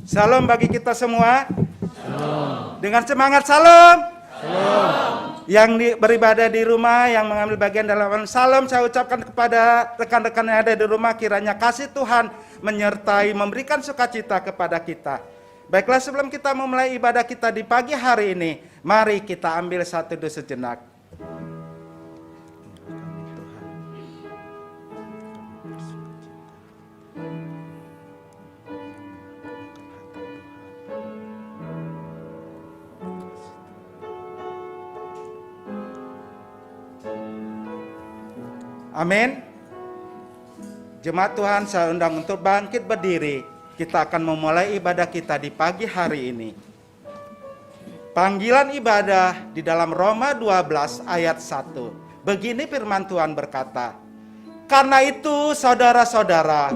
Salam bagi kita semua. Salam. Dengan semangat salam. Salam. Yang beribadah di rumah, yang mengambil bagian dalam salam, saya ucapkan kepada rekan-rekan yang ada di rumah, kiranya kasih Tuhan menyertai, memberikan sukacita kepada kita. Baiklah, sebelum kita memulai ibadah kita di pagi hari ini, mari kita ambil satu doa sejenak. Amin. Jemaat Tuhan, saya undang untuk bangkit berdiri. Kita akan memulai ibadah kita di pagi hari ini. Panggilan ibadah di dalam Roma 12 ayat 1. Begini firman Tuhan berkata, "Karena itu saudara-saudara,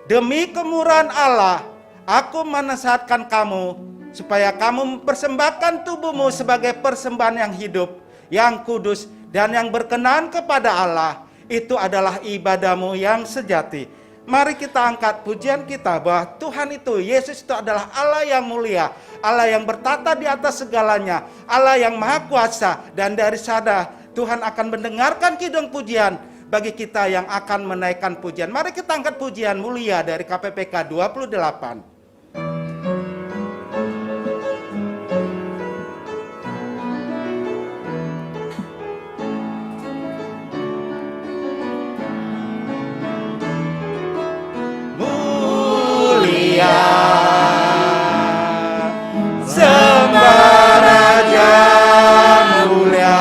demi kemurahan Allah, aku menasihatkan kamu supaya kamu mempersembahkan tubuhmu sebagai persembahan yang hidup, yang kudus, dan yang berkenan kepada Allah. Itu adalah ibadahmu yang sejati." Mari kita angkat pujian kita bahwa Tuhan itu, Yesus itu adalah Allah yang mulia, Allah yang bertata di atas segalanya, Allah yang maha kuasa, dan dari sana Tuhan akan mendengarkan kidung pujian bagi kita yang akan menaikkan pujian. Mari kita angkat pujian mulia dari KPPK 28. Sembah Raja mulia,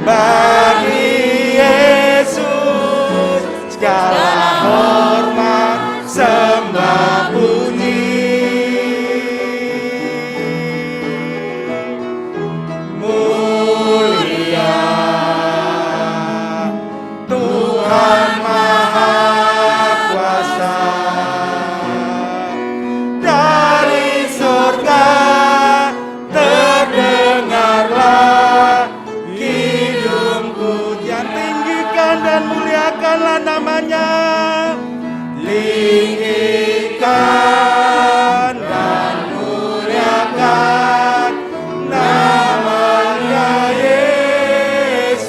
bagi Yesus segala hormat, sembah puji. Mulia Tuhan Maha Kuasa, dari surga terdengarlah kidung pujian. Tinggikan dan muliakanlah namanya. Tinggikan dan muliakan namanya Yesus.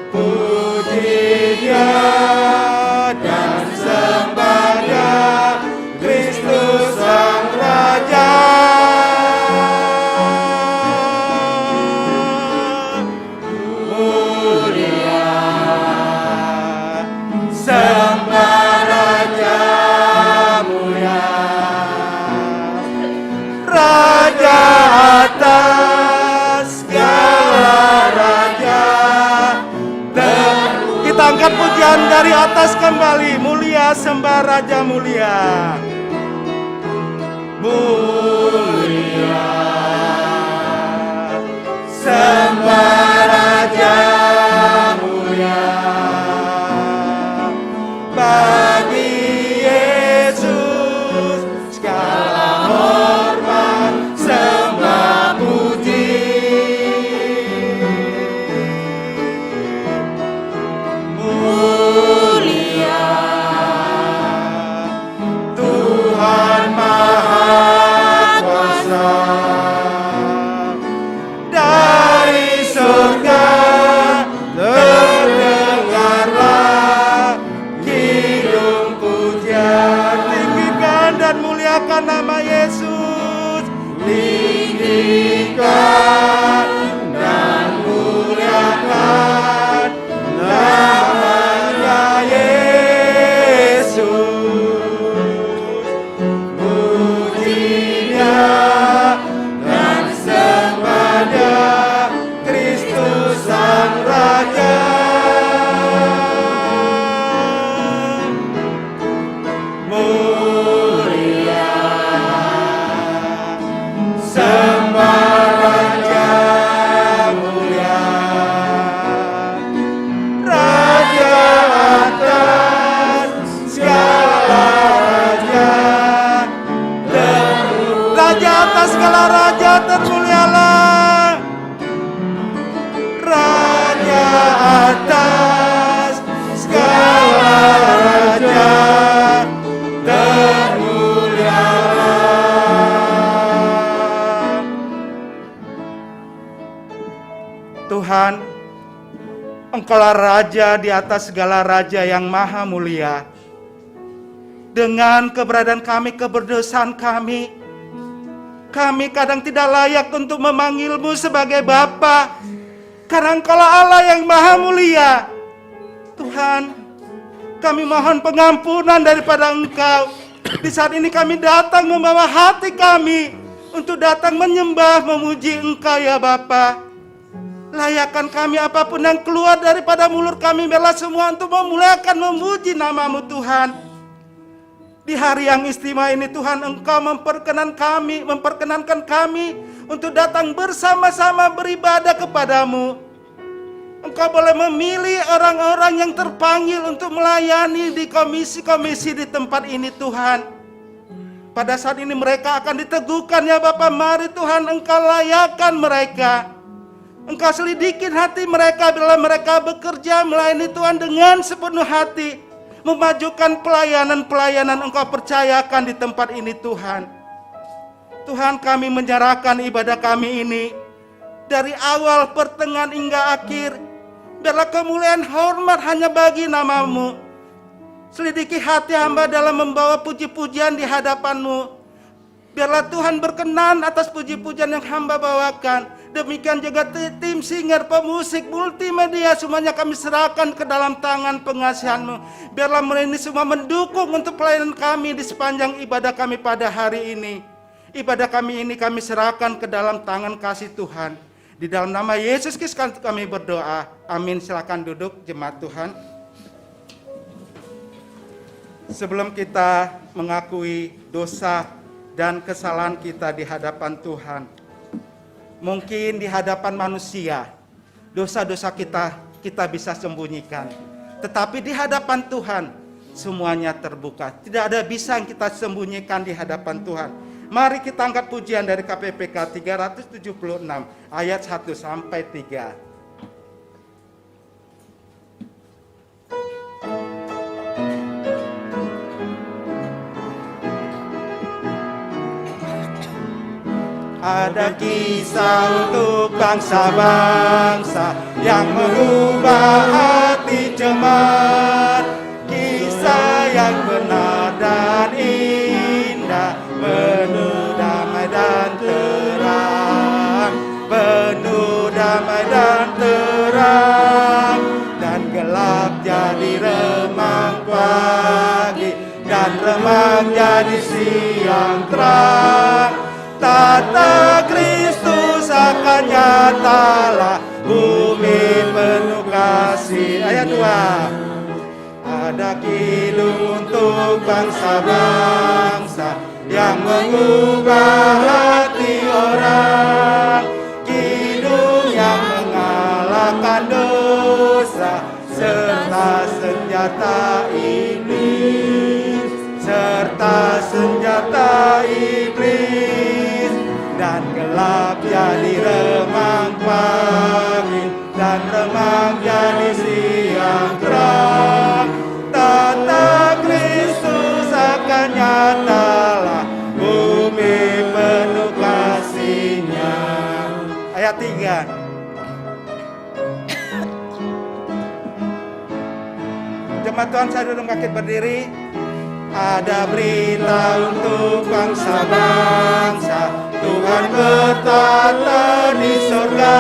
Puji Dia dan sembah Dia, Kristus Sang Raja. Mulia sembah Raja mulia, Raja atas segala raja. Kita angkat pujian dari atas kembali. Mulia sembah Raja mulia. Mulia sembah Raja mulia, bagi Yesus segala hormat, sembah puji. Mulia Tuhan Maha Tuhan, Engkaulah Raja di atas segala raja yang maha mulia. Dengan keberadaan kami, keberdosaan kami kadang tidak layak untuk memanggil-Mu sebagai Bapa, karena Engkaulah Allah yang maha mulia. Tuhan, kami mohon pengampunan daripada Engkau. Di saat ini kami datang membawa hati kami untuk datang menyembah, memuji Engkau ya Bapa. Layakkan kami apapun yang keluar daripada mulut kami, biarlah semua untuk memuliakan, memuji nama-Mu Tuhan. Di hari yang istimewa ini Tuhan, Engkau memperkenankan kami untuk datang bersama-sama beribadah kepada-Mu. Engkau boleh memilih orang-orang yang terpanggil untuk melayani di komisi-komisi di tempat ini Tuhan. Pada saat ini mereka akan diteguhkan ya Bapa. Mari Tuhan Engkau layakkan mereka. Engkau selidikin hati mereka bila mereka bekerja melayani Tuhan dengan sepenuh hati, memajukan pelayanan-pelayanan Engkau percayakan di tempat ini Tuhan. Tuhan, kami menyerahkan ibadah kami ini dari awal, pertengahan hingga akhir. Biarlah kemuliaan hormat hanya bagi nama-Mu. Selidiki hati hamba dalam membawa puji-pujian di hadapan-Mu. Biarlah Tuhan berkenan atas puji-pujian yang hamba bawakan. Demikian juga tim singer, pemusik, multimedia, semuanya kami serahkan ke dalam tangan pengasihan-Mu. Biarlah mereka ini semua mendukung untuk pelayanan kami di sepanjang ibadah kami pada hari ini. Ibadah kami ini kami serahkan ke dalam tangan kasih Tuhan. Di dalam nama Yesus Kristus kami berdoa. Amin. Silakan duduk jemaat Tuhan. Sebelum kita mengakui dosa dan kesalahan kita di hadapan Tuhan, mungkin di hadapan manusia dosa-dosa kita bisa sembunyikan, tetapi di hadapan Tuhan semuanya terbuka. Tidak ada bisa yang kita sembunyikan di hadapan Tuhan. Mari kita angkat pujian dari KPPK 376 ayat 1 sampai 3. Ada kisah untuk bangsa-bangsa yang mengubah hati jemaat. Kisah yang benar dan indah, penuh damai dan terang, penuh damai dan terang, dan gelap jadi remang pagi, dan remang jadi siang terang. Tata Kristus akan nyatalah, bumi penuh kasih. Ayat 2. Ada kidung untuk bangsa-bangsa yang mengubah hati orang, kidung yang mengalahkan dosa serta senjata iblis, serta senjata iblis. Dan gelap jadi remang pagi, dan remang jadi siang terang. Tata Kristus akan nyatalah, bumi penuh kasih-Nya. Ayat 3. Jemaat Tuhan, saya duduk kaki berdiri. Ada berita untuk bangsa-bangsa, Tuhan bertata di surga,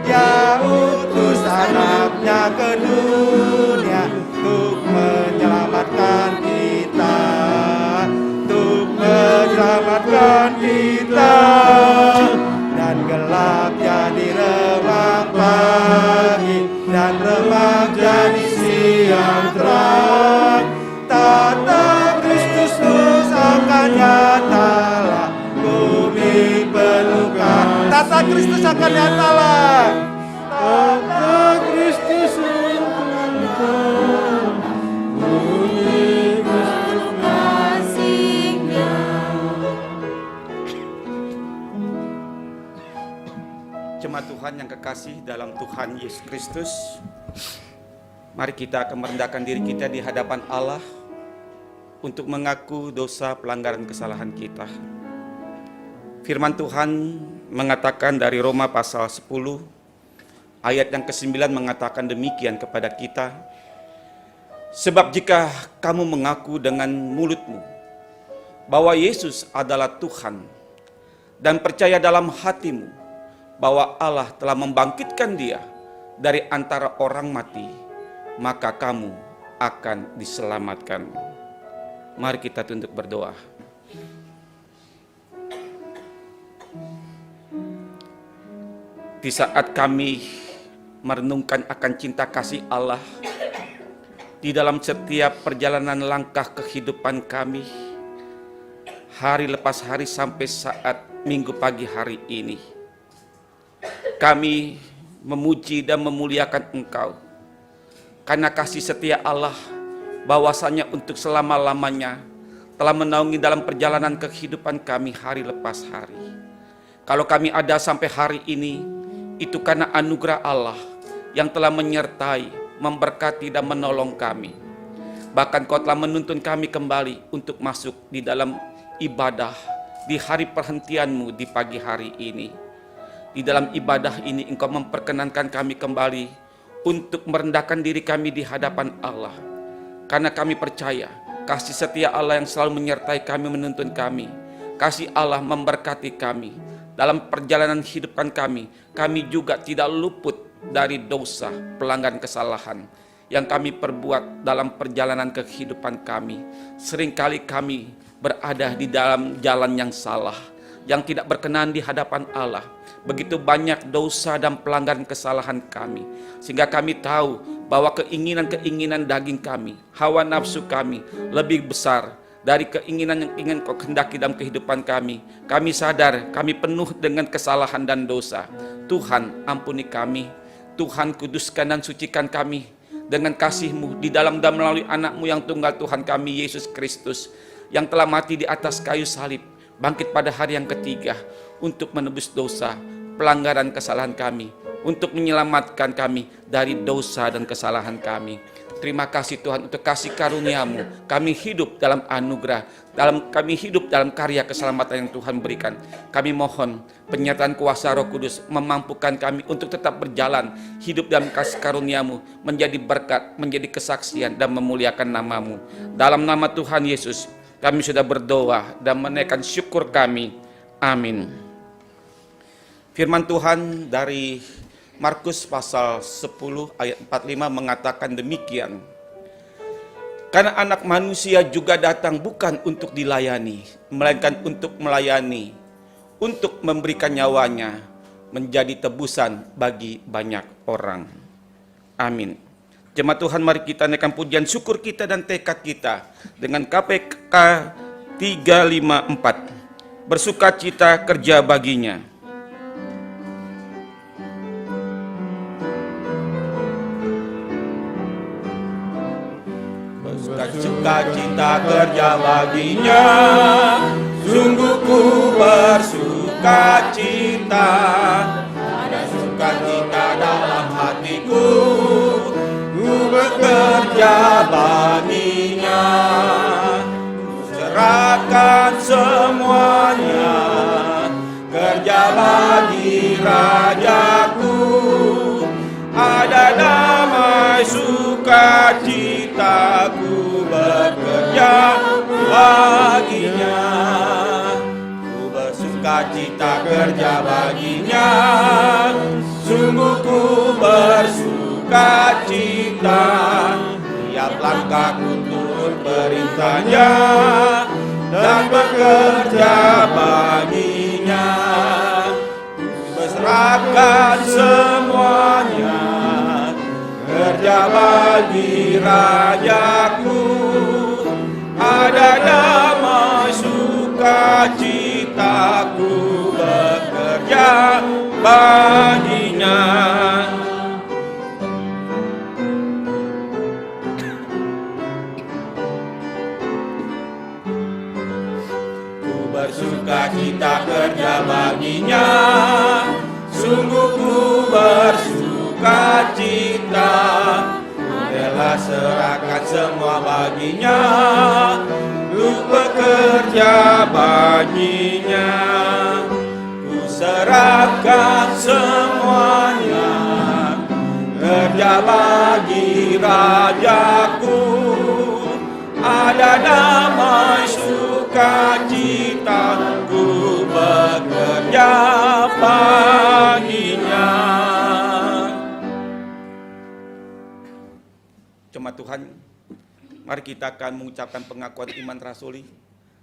Ya utus anaknya ke dunia untuk menyelamatkan kita, untuk menyelamatkan kita. Dan gelap jadi remang pagi, dan remang jadi siang terang. Tata Kristus akan nyatalah, bumi penuh kasih. Tata Kristus akan nyatalah, tata Kristus akan nyatalah, bumi penuh kasih-Nya. Jemaat Tuhan yang kekasih dalam Tuhan Yesus Kristus, mari kita akan merendahkan diri kita di hadapan Allah untuk mengaku dosa, pelanggaran, kesalahan kita. Firman Tuhan mengatakan dari Roma pasal 10 Ayat yang ke-9 mengatakan demikian kepada kita. Sebab jika kamu mengaku dengan mulutmu bahwa Yesus adalah Tuhan dan percaya dalam hatimu bahwa Allah telah membangkitkan Dia dari antara orang mati, maka kamu akan diselamatkan. Mari kita tunduk berdoa. Di saat kami merenungkan akan cinta kasih Allah di dalam setiap perjalanan langkah kehidupan kami, hari lepas hari sampai saat minggu pagi hari ini, kami memuji dan memuliakan Engkau karena kasih setia Allah bahwasanya untuk selama-lamanya telah menaungi dalam perjalanan kehidupan kami hari lepas hari. Kalau kami ada sampai hari ini, itu karena anugerah Allah yang telah menyertai, memberkati dan menolong kami. Bahkan Kau telah menuntun kami kembali untuk masuk di dalam ibadah di hari perhentian-Mu di pagi hari ini. Di dalam ibadah ini Engkau memperkenankan kami kembali untuk merendahkan diri kami di hadapan Allah. Karena kami percaya kasih setia Allah yang selalu menyertai kami, menuntun kami. Kasih Allah memberkati kami. Dalam perjalanan kehidupan kami juga tidak luput dari dosa, pelanggaran, kesalahan yang kami perbuat dalam perjalanan kehidupan kami. Seringkali kami berada di dalam jalan yang salah, yang tidak berkenan di hadapan Allah. Begitu banyak dosa dan pelanggaran kesalahan kami, sehingga kami tahu bahwa keinginan-keinginan daging kami, hawa nafsu kami lebih besar dari keinginan yang ingin Kau kehendaki dalam kehidupan kami. Kami sadar kami penuh dengan kesalahan dan dosa. Tuhan, ampuni kami. Tuhan, kuduskan dan sucikan kami dengan kasih-Mu di dalam dan melalui anak-Mu yang tunggal, Tuhan kami Yesus Kristus, yang telah mati di atas kayu salib, bangkit pada hari yang ketiga untuk menebus dosa, pelanggaran, kesalahan kami, untuk menyelamatkan kami dari dosa dan kesalahan kami. Terima kasih Tuhan untuk kasih karunia-Mu. Kami hidup dalam anugerah, kami hidup dalam karya keselamatan yang Tuhan berikan. Kami mohon penyertaan kuasa Roh Kudus memampukan kami untuk tetap berjalan, hidup dalam kasih karunia-Mu, menjadi berkat, menjadi kesaksian dan memuliakan nama-Mu. Dalam nama Tuhan Yesus, kami sudah berdoa dan menaikkan syukur kami. Amin. Firman Tuhan dari Markus pasal 10 ayat 45 mengatakan demikian. Karena anak manusia juga datang bukan untuk dilayani, melainkan untuk melayani, untuk memberikan nyawanya menjadi tebusan bagi banyak orang. Amin. Jemaat Tuhan, mari kita naikkan pujian syukur kita dan tekad kita dengan KPK 354. Bersukacita kerja baginya. Sukacita kerja baginya, sungguh ku bersukacita, ada sukacita dalam hatiku, ku bekerja baginya, serahkan semuanya, kerja bagi Rajaku, ada damai sukacitaku, bekerja baginya, ku bersukacita kerja baginya, sungguh ku bersukacita, tiap langkahku turut perintahnya dan bekerja baginya, berserahkan semuanya, kerja bagi Rajaku, ada damai sukacitaku, bekerja baginya. Ku bersukacita kerja baginya, sungguh ku bersukacita, rela serahkan semua baginya, ku bekerja baginya, ku serahkan semuanya, Raja bagi rajaku, ada damai sukacita, ku bekerja baginya. Jemaat Tuhan, mari kita akan mengucapkan pengakuan iman rasuli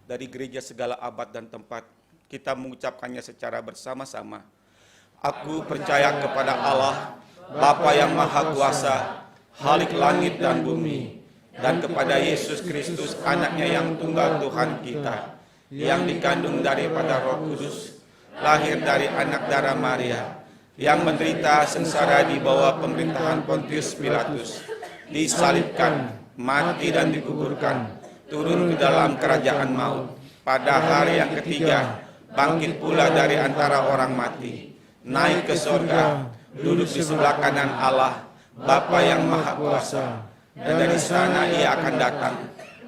dari gereja segala abad dan tempat. Kita mengucapkannya secara bersama-sama. Aku percaya kepada Allah, Bapa yang Maha Kuasa, Khalik langit dan bumi, dan kepada Yesus Kristus, anaknya yang tunggal Tuhan kita, yang dikandung daripada Roh Kudus, lahir dari anak darah Maria, yang menderita sengsara di bawah pemerintahan Pontius Pilatus, disalibkan, mati dan dikuburkan, turun ke dalam kerajaan maut, pada hari yang ketiga bangkit pula dari antara orang mati, naik ke surga, duduk di sebelah kanan Allah, Bapa yang Maha Kuasa, dan dari sana ia akan datang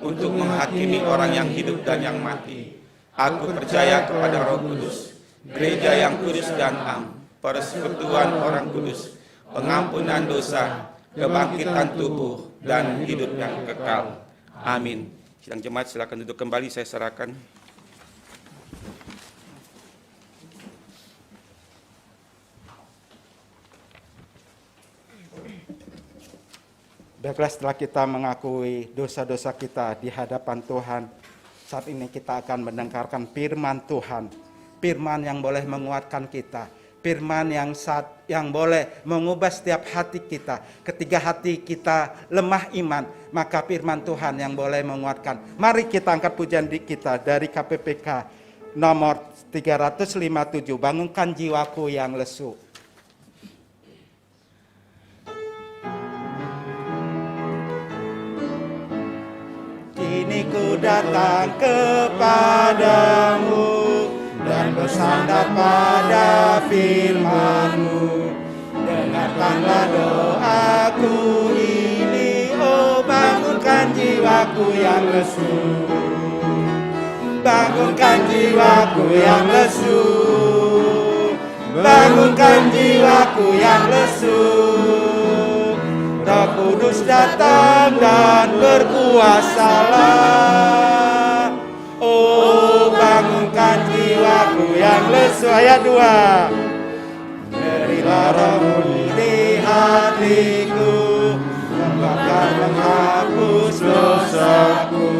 untuk menghakimi orang yang hidup dan yang mati. Aku percaya kepada Roh Kudus, gereja yang kudus dan am, persekutuan orang kudus, pengampunan dosa, kebangkitan tubuh, dan hidup yang kekal. Amin. Sidang jemaat silakan duduk kembali, saya serahkan. Baiklah, setelah kita mengakui dosa-dosa kita di hadapan Tuhan, saat ini kita akan mendengarkan firman Tuhan. Firman yang boleh menguatkan kita, firman yang boleh mengubah setiap hati kita. Ketika hati kita lemah iman, maka firman Tuhan yang boleh menguatkan. Mari kita angkat pujian kita dari KPPK nomor 357, bangunkan jiwaku yang lesu. Kini ku datang kepadamu dan bersandar pada firman-Mu. Dengarkanlah doaku ini, oh bangunkan jiwaku yang lesu. Bangunkan jiwaku yang lesu. Bangunkan jiwaku yang lesu. Roh Kudus datang dan berkuasalah. Oh bangunkan jiwaku yang lesu. Ayat 2. Berilah roh-Mu di hatiku, bahkan menghapus dosaku.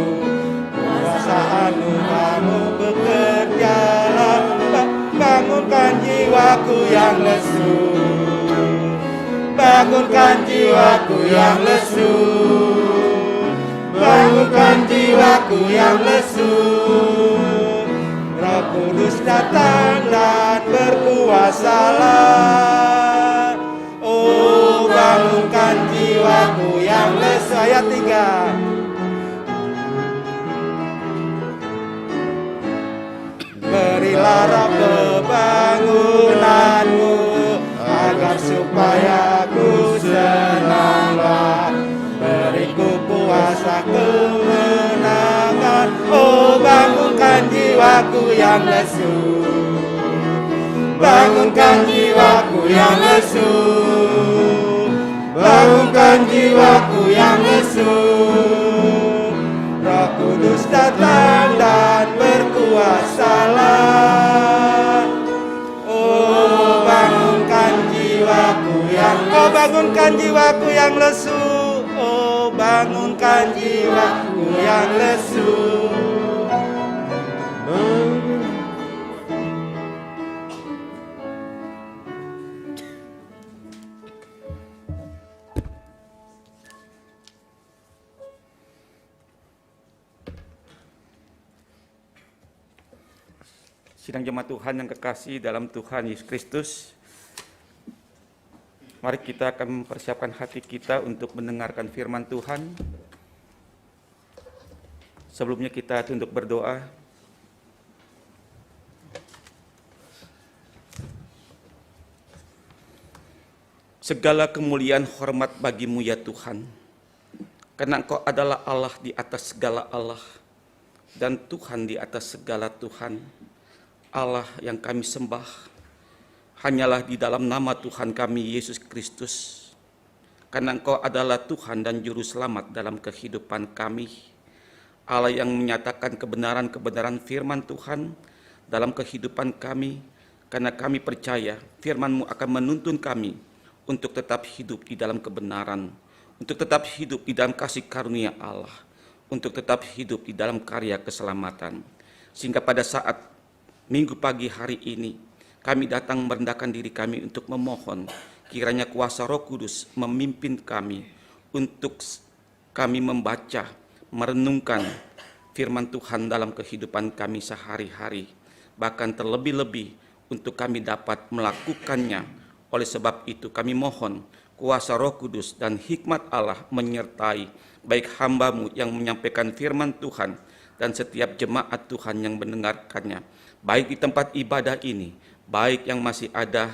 Kuasa anugerah-Mu bekerjalah. Bangunkan jiwaku yang lesu. Bangunkan jiwaku yang lesu. Bangunkan jiwaku yang lesu. Roh Kudus datang dan berkuasalah. Oh bangunkan jiwaku yang lesu. Ayat 3. Berilah roh kebangunan-Mu, agar supaya ku senanglah. Beriku kuasa kemenangan. Oh bangunkan jiwaku yang lesu. Bangunkan jiwaku yang lesu. Bangunkan jiwaku yang lesu. Roh Kudus datang dan berkuasalah. Oh bangunkan jiwaku yang lesu. Oh bangunkan jiwaku yang lesu. Oh bangunkan jiwaku yang lesu. Sidang jemaat Tuhan yang kekasih dalam Tuhan Yesus Kristus, mari kita akan mempersiapkan hati kita untuk mendengarkan firman Tuhan. Sebelumnya kita tunduk berdoa. Segala kemuliaan hormat bagi-Mu ya Tuhan, karena Engkau adalah Allah di atas segala Allah, dan Tuhan di atas segala Tuhan. Allah yang kami sembah hanyalah di dalam nama Tuhan kami Yesus Kristus. karena Engkau adalah Tuhan dan Juru Selamat dalam kehidupan kami. Allah yang menyatakan kebenaran-kebenaran firman Tuhan dalam kehidupan kami, karena kami percaya firman-Mu akan menuntun kami untuk tetap hidup di dalam kebenaran, untuk tetap hidup di dalam kasih karunia Allah, untuk tetap hidup di dalam karya keselamatan. Sehingga pada saat Minggu pagi hari ini, kami datang merendahkan diri kami untuk memohon kiranya kuasa Roh Kudus memimpin kami untuk kami membaca, merenungkan firman Tuhan dalam kehidupan kami sehari-hari. Bahkan terlebih-lebih untuk kami dapat melakukannya. Oleh sebab itu kami mohon kuasa Roh Kudus dan hikmat Allah menyertai baik hamba-Mu yang menyampaikan firman Tuhan dan setiap jemaat Tuhan yang mendengarkannya, baik di tempat ibadah ini, baik yang masih ada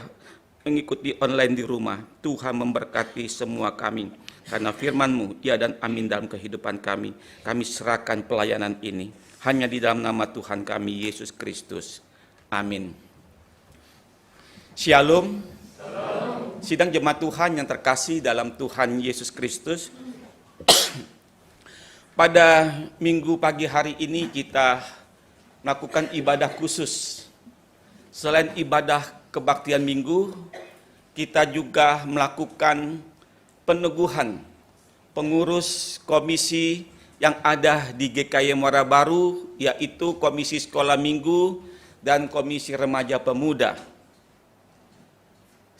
mengikuti online di rumah. Tuhan memberkati semua kami, karena firman-Mu ya dan amin dalam kehidupan kami. Kami serahkan pelayanan ini hanya di dalam nama Tuhan kami Yesus Kristus. Amin. Shalom. Sidang jemaat Tuhan yang terkasih dalam Tuhan Yesus Kristus. Pada Minggu pagi hari ini kita melakukan ibadah khusus. Selain ibadah kebaktian Minggu, kita juga melakukan peneguhan pengurus komisi yang ada di GKY Muara Baru, yaitu Komisi Sekolah Minggu dan Komisi Remaja Pemuda.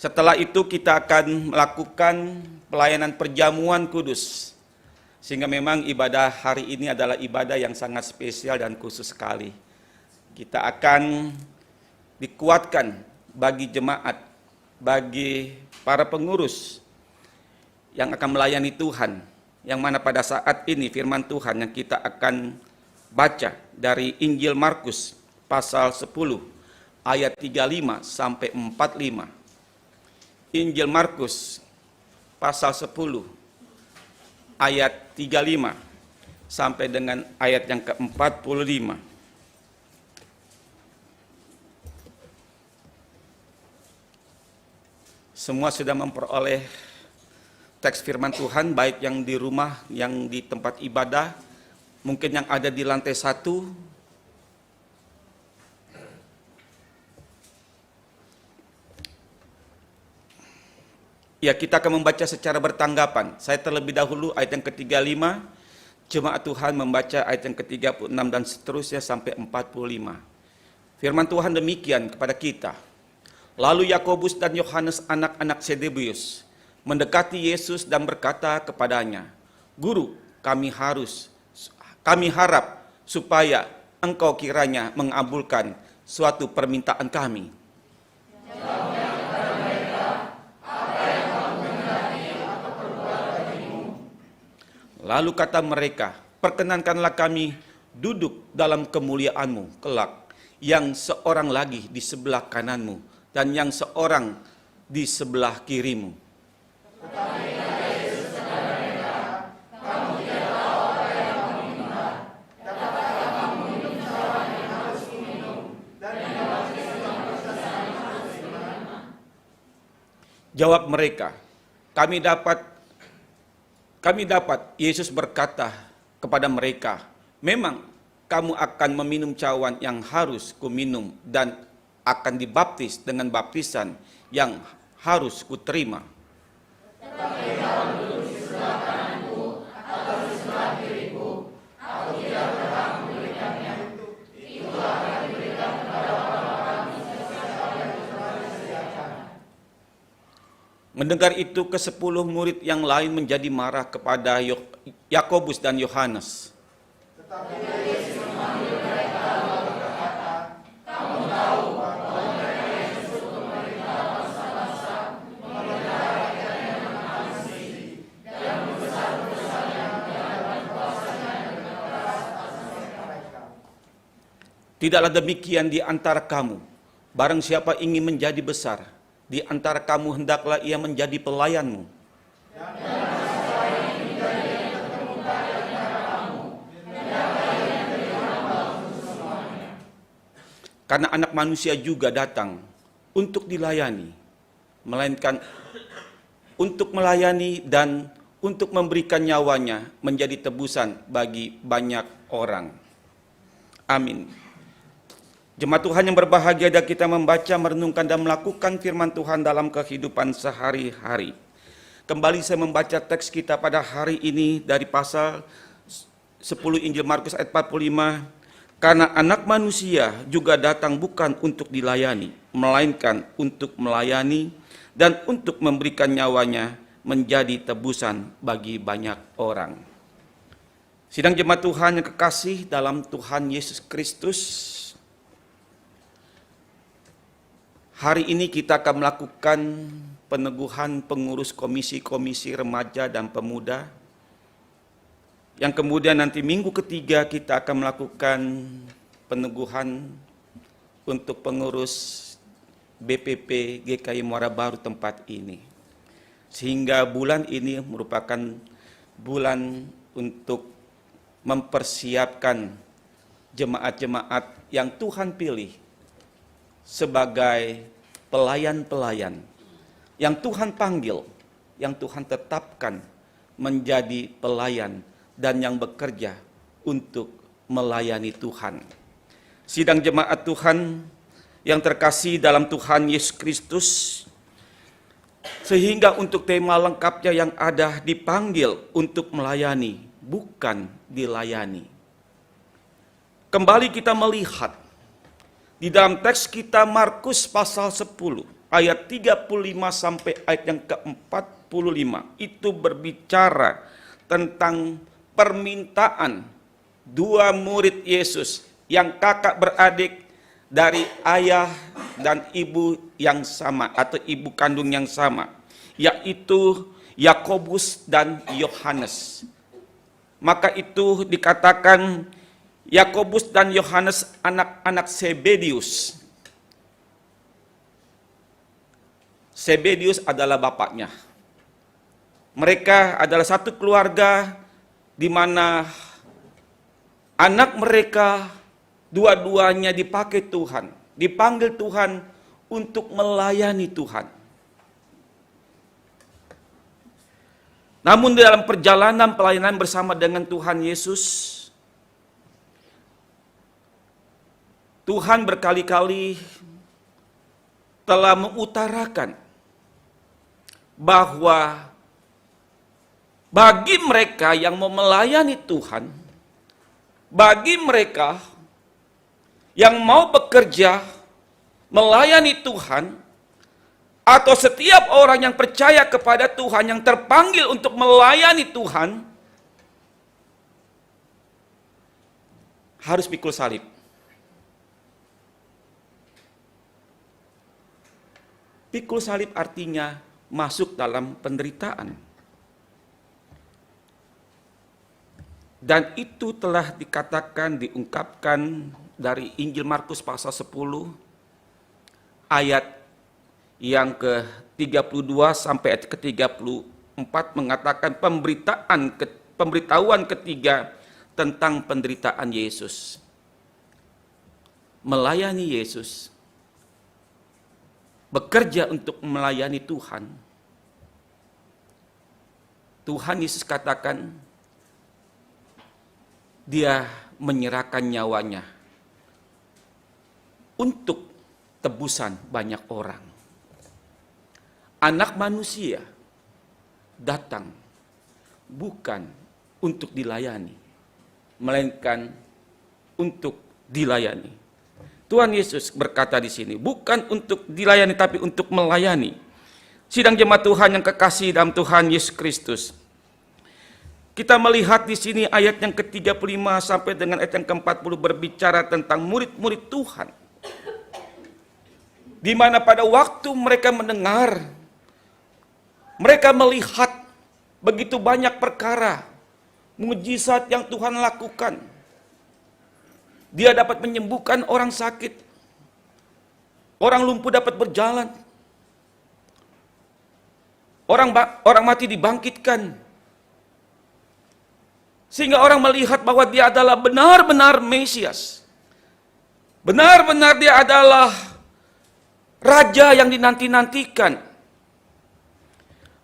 Setelah itu kita akan melakukan pelayanan perjamuan kudus. Sehingga memang ibadah hari ini adalah ibadah yang sangat spesial dan khusus sekali. Kita akan dikuatkan bagi jemaat, bagi para pengurus yang akan melayani Tuhan, yang mana pada saat ini firman Tuhan yang kita akan baca dari Injil Markus pasal 10 ayat 35 sampai 45. Injil Markus pasal 10 ayat 35 sampai dengan ayat yang ke-45. Semua sudah memperoleh teks firman Tuhan, baik yang di rumah, yang di tempat ibadah, mungkin yang ada di lantai 1. Ya, kita akan membaca secara bertanggapan. Saya terlebih dahulu ayat yang ke-35, jemaat Tuhan membaca ayat yang ke-36 dan seterusnya sampai 45. Firman Tuhan demikian kepada kita. Lalu Yakobus dan Yohanes anak-anak Zebedeus mendekati Yesus dan berkata kepadanya, "Guru, kami harap supaya Engkau kiranya mengabulkan suatu permintaan kami." Lalu kata mereka, "Perkenankanlah kami duduk dalam kemuliaan-Mu kelak, yang seorang lagi di sebelah kanan-Mu dan yang seorang di sebelah kiri-Mu." Jawab mereka, kami dapat. Yesus berkata kepada mereka, "Memang kamu akan meminum cawan yang harus kuminum dan akan dibaptis dengan baptisan yang harus kuterima. Tetapi kalau duduk di sebelah kananku atau di sebelah kiriku, aku tidak berhak memberikannya. Itu akan diberikan kepada orang-orang yang telah disediakan." Mendengar itu, ke-10 murid yang lain menjadi marah kepada Yakobus dan Yohanes. Tetapi Yesus memanggil mereka lalu berkata, "Kamu tahu bahwa mereka yang disebut pemerintah bangsa-bangsa memelihara rakyatnya dengan ambisi dan membesar-besarnya di hadapan kuasanya dengan keras atas mereka. Tidaklah demikian di antara kamu. Barang siapa ingin menjadi besar di antara kamu, hendaklah ia menjadi pelayanmu. Karena Anak Manusia juga datang untuk dilayani, melainkan untuk melayani dan untuk memberikan nyawanya menjadi tebusan bagi banyak orang. Amin. Jemaat Tuhan yang berbahagia, dan kita membaca, merenungkan, dan melakukan firman Tuhan dalam kehidupan sehari-hari. Kembali saya membaca teks kita pada hari ini dari pasal 10 Injil Markus ayat 45. Karena anak manusia juga datang bukan untuk dilayani, melainkan untuk melayani dan untuk memberikan nyawanya menjadi tebusan bagi banyak orang. Sidang jemaat Tuhan yang kekasih dalam Tuhan Yesus Kristus, hari ini kita akan melakukan peneguhan pengurus komisi-komisi remaja dan pemuda, yang kemudian nanti minggu ketiga kita akan melakukan peneguhan untuk pengurus BPP GKI Muara Baru tempat ini. Sehingga bulan ini merupakan bulan untuk mempersiapkan jemaat-jemaat yang Tuhan pilih sebagai pelayan-pelayan yang Tuhan panggil, yang Tuhan tetapkan menjadi pelayan dan yang bekerja untuk melayani Tuhan. Sidang jemaat Tuhan yang terkasih dalam Tuhan Yesus Kristus, sehingga untuk tema lengkapnya yang ada dipanggil untuk melayani, bukan dilayani. Kembali kita melihat di dalam teks kita Markus pasal 10 ayat 35 sampai ayat yang ke-45 itu berbicara tentang permintaan dua murid Yesus yang kakak beradik dari ayah dan ibu yang sama atau ibu kandung yang sama, yaitu Yakobus dan Yohanes. Maka itu dikatakan Yakobus dan Yohanes anak-anak Zebedius. Zebedius adalah bapaknya. Mereka adalah satu keluarga di mana anak mereka dua-duanya dipakai Tuhan, dipanggil Tuhan untuk melayani Tuhan. Namun dalam perjalanan pelayanan bersama dengan Tuhan Yesus, Tuhan berkali-kali telah mengutarakan bahwa bagi mereka yang mau melayani Tuhan, bagi mereka yang mau bekerja melayani Tuhan, atau setiap orang yang percaya kepada Tuhan, yang terpanggil untuk melayani Tuhan, harus pikul salib. Pikul salib artinya masuk dalam penderitaan. Dan itu telah dikatakan, diungkapkan dari Injil Markus pasal 10 ayat yang ke-32 sampai ayat ke-34 mengatakan pemberitahuan ketiga tentang penderitaan Yesus. Melayani Yesus, bekerja untuk melayani Tuhan. Tuhan Yesus katakan dia menyerahkan nyawanya untuk tebusan banyak orang. Anak manusia datang bukan untuk dilayani, melainkan untuk dilayani. Tuhan Yesus berkata di sini, bukan untuk dilayani tapi untuk melayani. Sidang jemaat Tuhan yang kekasih dalam Tuhan Yesus Kristus, kita melihat di sini ayat yang ke-35 sampai dengan ayat yang ke-40 berbicara tentang murid-murid Tuhan. Di mana pada waktu mereka mendengar, mereka melihat begitu banyak perkara, mukjizat yang Tuhan lakukan. Dia dapat menyembuhkan orang sakit, orang lumpuh dapat berjalan, orang mati dibangkitkan. Sehingga orang melihat bahwa dia adalah benar-benar Mesias. Benar-benar dia adalah Raja yang dinanti-nantikan.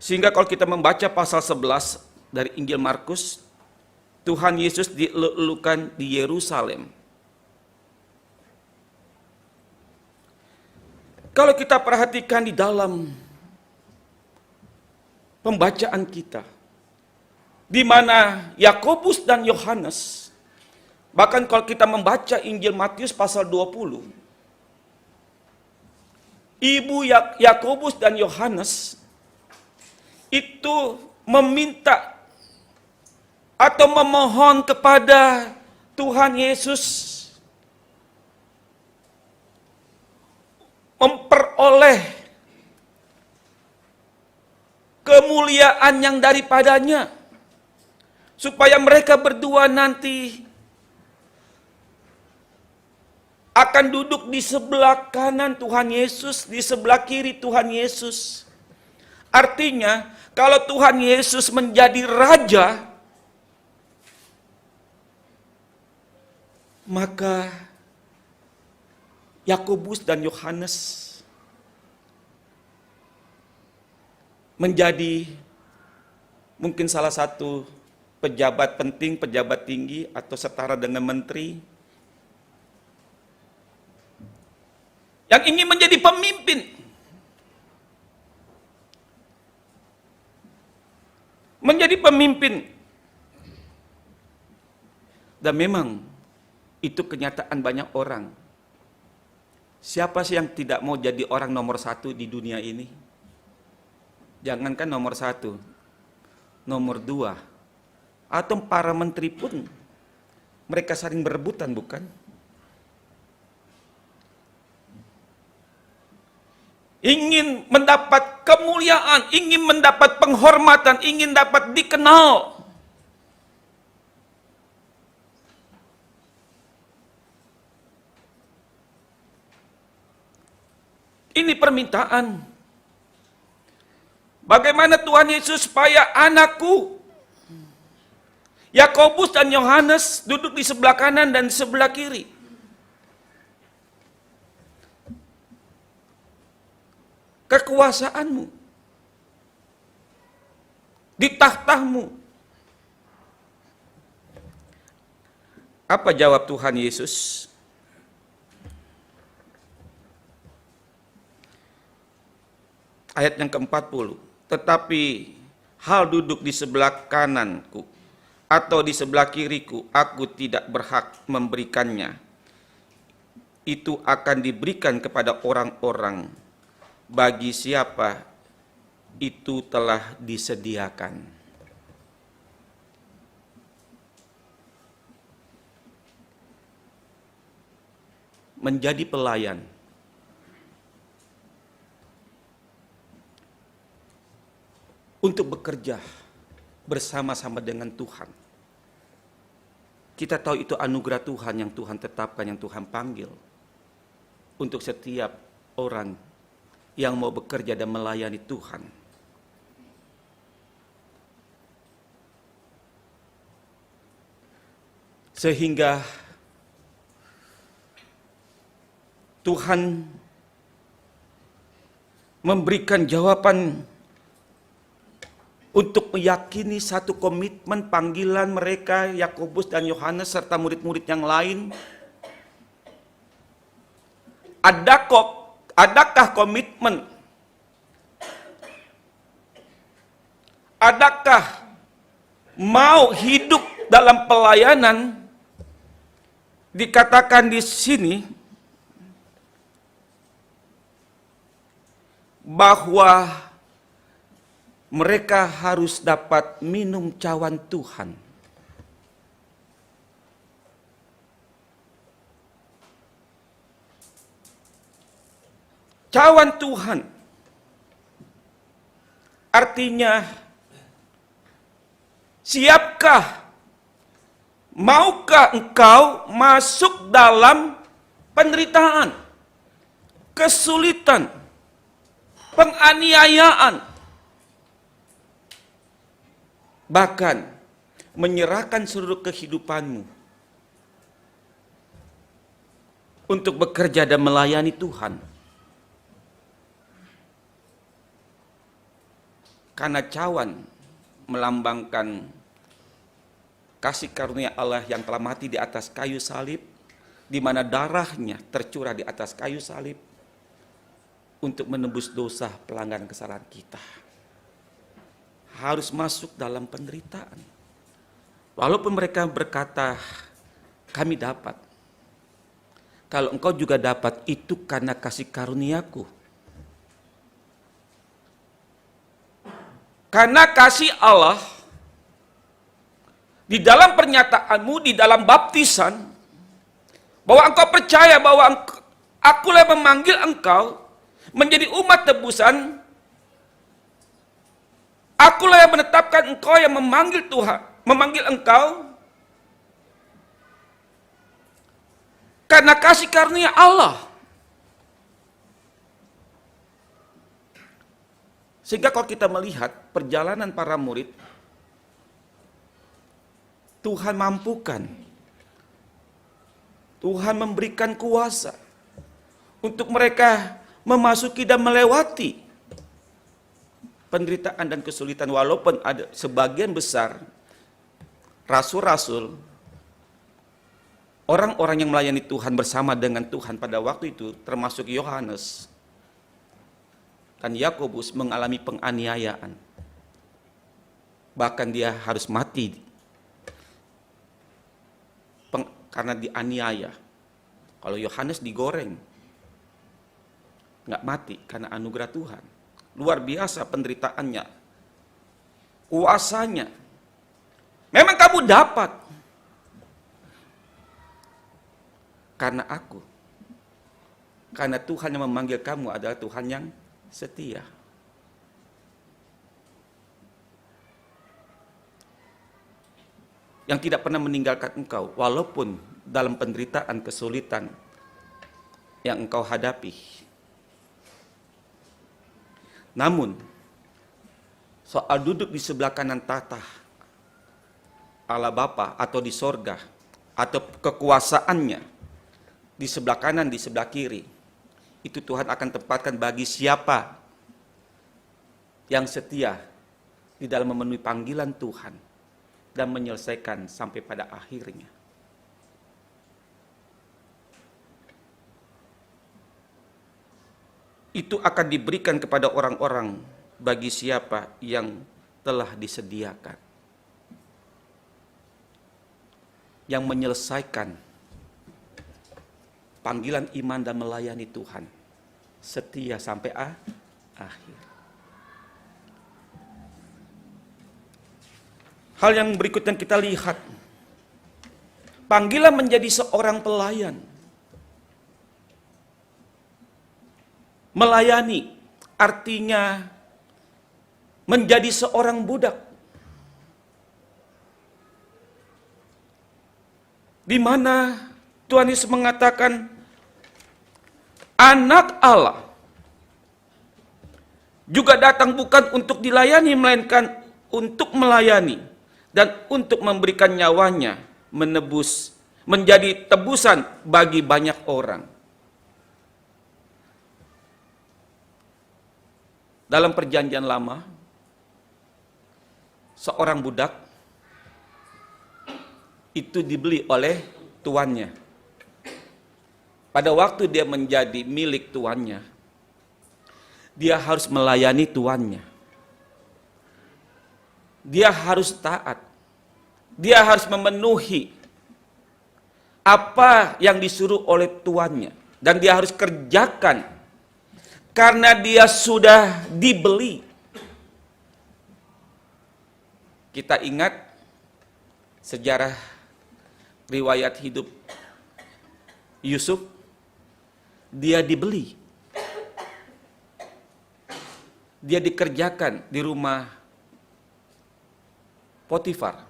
Sehingga kalau kita membaca pasal 11 dari Injil Markus, Tuhan Yesus dielulukan di Yerusalem. Kalau kita perhatikan di dalam pembacaan kita, di mana Yakobus dan Yohanes, bahkan kalau kita membaca Injil Matius pasal 20, ibu Yakobus dan Yohanes itu meminta atau memohon kepada Tuhan Yesus memperoleh kemuliaan yang daripadanya, supaya mereka berdua nanti akan duduk di sebelah kanan Tuhan Yesus, di sebelah kiri Tuhan Yesus. Artinya, kalau Tuhan Yesus menjadi raja, maka Yakobus dan Yohanes menjadi mungkin salah satu pejabat penting, pejabat tinggi, atau setara dengan menteri yang ingin menjadi pemimpin. Menjadi pemimpin. Dan memang itu kenyataan banyak orang. Siapa sih yang tidak mau jadi orang nomor satu di dunia ini? Jangankan nomor satu, nomor dua, atau para menteri pun mereka saling berebutan, bukan? Ingin mendapat kemuliaan, ingin mendapat penghormatan, ingin dapat dikenal. Ini permintaan. Bagaimana Tuhan Yesus supaya anakku Yakobus dan Yohanes duduk di sebelah kanan dan sebelah kiri. Kekuasaanmu di tahtamu. Apa jawab Tuhan Yesus? Ayat yang ke-40. Tetapi hal duduk di sebelah kananku atau di sebelah kiriku, aku tidak berhak memberikannya. Itu akan diberikan kepada orang-orang bagi siapa itu telah disediakan. Menjadi pelayan untuk bekerja bersama-sama dengan Tuhan. Kita tahu itu anugerah Tuhan yang Tuhan tetapkan, yang Tuhan panggil untuk setiap orang yang mau bekerja dan melayani Tuhan. Sehingga Tuhan memberikan jawaban untuk meyakini satu komitmen panggilan mereka, Yakobus dan Yohanes serta murid-murid yang lain. Adakah komitmen? Adakah mau hidup dalam pelayanan? Dikatakan di sini bahwa mereka harus dapat minum cawan Tuhan. Cawan Tuhan artinya, siapkah, maukah engkau masuk dalam penderitaan, kesulitan, penganiayaan, bahkan menyerahkan seluruh kehidupanmu untuk bekerja dan melayani Tuhan? Karena cawan melambangkan kasih karunia Allah yang telah mati di atas kayu salib, di mana darahnya tercurah di atas kayu salib untuk menebus dosa pelanggaran kesalahan kita. Harus masuk dalam penderitaan. Walaupun mereka berkata, kami dapat. Kalau engkau juga dapat, itu karena kasih karuniaku. Karena kasih Allah di dalam pernyataanmu, di dalam baptisan, bahwa engkau percaya bahwa akulah yang memanggil engkau menjadi umat tebusan, akulah yang menetapkan engkau, yang memanggil Tuhan, memanggil engkau, karena kasih karunia Allah. Sehingga kalau kita melihat perjalanan para murid, Tuhan mampukan, Tuhan memberikan kuasa untuk mereka memasuki dan melewati penderitaan dan kesulitan. Walaupun ada sebagian besar rasul-rasul, orang-orang yang melayani Tuhan bersama dengan Tuhan pada waktu itu, termasuk Yohanes dan Yakobus, mengalami penganiayaan. Bahkan dia harus mati karena dianiaya. Kalau Yohanes digoreng, nggak mati karena anugerah Tuhan. Luar biasa penderitaannya, kuasanya. Memang kamu dapat karena aku. Karena Tuhan yang memanggil kamu adalah Tuhan yang setia. Yang tidak pernah meninggalkan engkau, walaupun dalam penderitaan, kesulitan yang engkau hadapi. Namun, soal duduk di sebelah kanan tahta Allah Bapa atau di sorga, atau kekuasaannya di sebelah kanan, di sebelah kiri, itu Tuhan akan tempatkan bagi siapa yang setia di dalam memenuhi panggilan Tuhan dan menyelesaikan sampai pada akhirnya. Itu akan diberikan kepada orang-orang bagi siapa yang telah disediakan, yang menyelesaikan panggilan iman dan melayani Tuhan setia sampai akhir. Hal yang berikutnya kita lihat, panggilan menjadi seorang pelayan. Melayani artinya menjadi seorang budak, di mana Tuhan Yesus mengatakan anak Allah juga datang bukan untuk dilayani, melainkan untuk melayani dan untuk memberikan nyawanya menebus, menjadi tebusan bagi banyak orang. Dalam perjanjian lama, seorang budak itu dibeli oleh tuannya. Pada waktu dia menjadi milik tuannya, dia harus melayani tuannya. Dia harus taat. Dia harus memenuhi apa yang disuruh oleh tuannya. Dan dia harus kerjakan karena dia sudah dibeli. Kita ingat sejarah riwayat hidup Yusuf. Dia dibeli. Dia dikerjakan di rumah Potifar.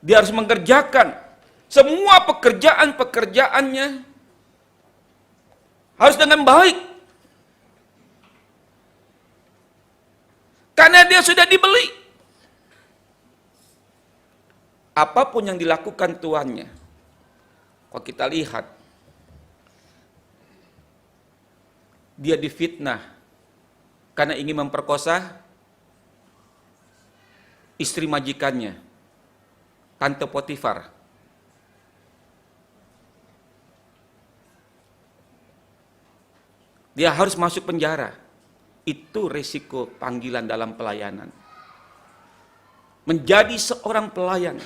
Dia harus mengerjakan semua pekerjaan-pekerjaannya harus dengan baik. Karena dia sudah dibeli. Apapun yang dilakukan tuannya, kalau kita lihat, dia difitnah, karena ingin memperkosa istri majikannya, Tante Potifar. Dia harus masuk penjara. Itu resiko panggilan dalam pelayanan. Menjadi seorang pelayan.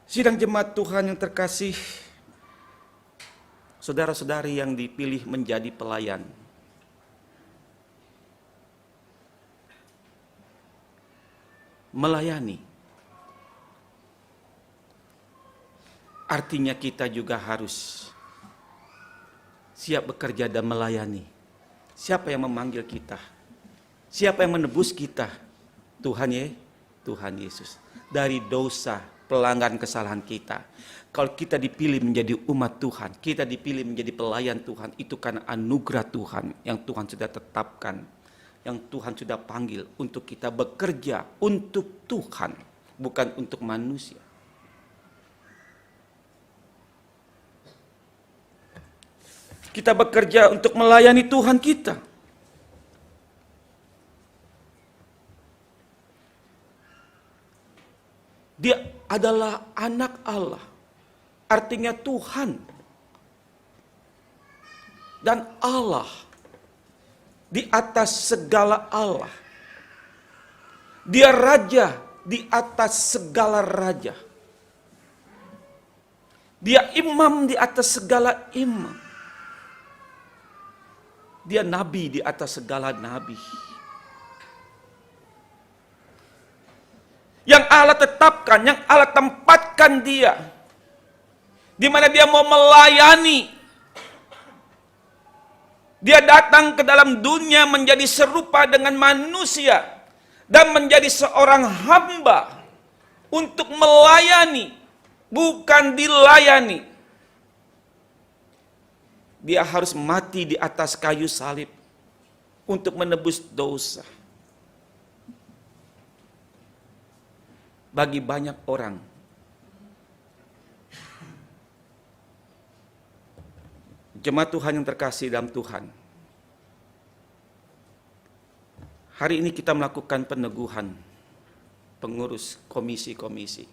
Sidang jemaat Tuhan yang terkasih, saudara-saudari yang dipilih menjadi pelayan, melayani artinya kita juga harus siap bekerja dan melayani. Siapa yang memanggil kita? Siapa yang menebus kita? Tuhan Yesus. Dari dosa, pelanggaran kesalahan kita. Kalau kita dipilih menjadi umat Tuhan, kita dipilih menjadi pelayan Tuhan, itu karena anugerah Tuhan yang Tuhan sudah tetapkan, yang Tuhan sudah panggil untuk kita bekerja untuk Tuhan, bukan untuk manusia. Kita bekerja untuk melayani Tuhan kita. Dia adalah anak Allah, artinya Tuhan. Dan Allah di atas segala Allah. Dia raja di atas segala raja. Dia imam di atas segala imam. Dia nabi di atas segala nabi. Yang Allah tetapkan, yang Allah tempatkan dia, di mana dia mau melayani. Dia datang ke dalam dunia menjadi serupa dengan manusia dan menjadi seorang hamba untuk melayani, bukan dilayani. Dia harus mati di atas kayu salib untuk menebus dosa. Bagi banyak orang, jemaat Tuhan yang terkasih dalam Tuhan, hari ini kita melakukan peneguhan pengurus komisi-komisi.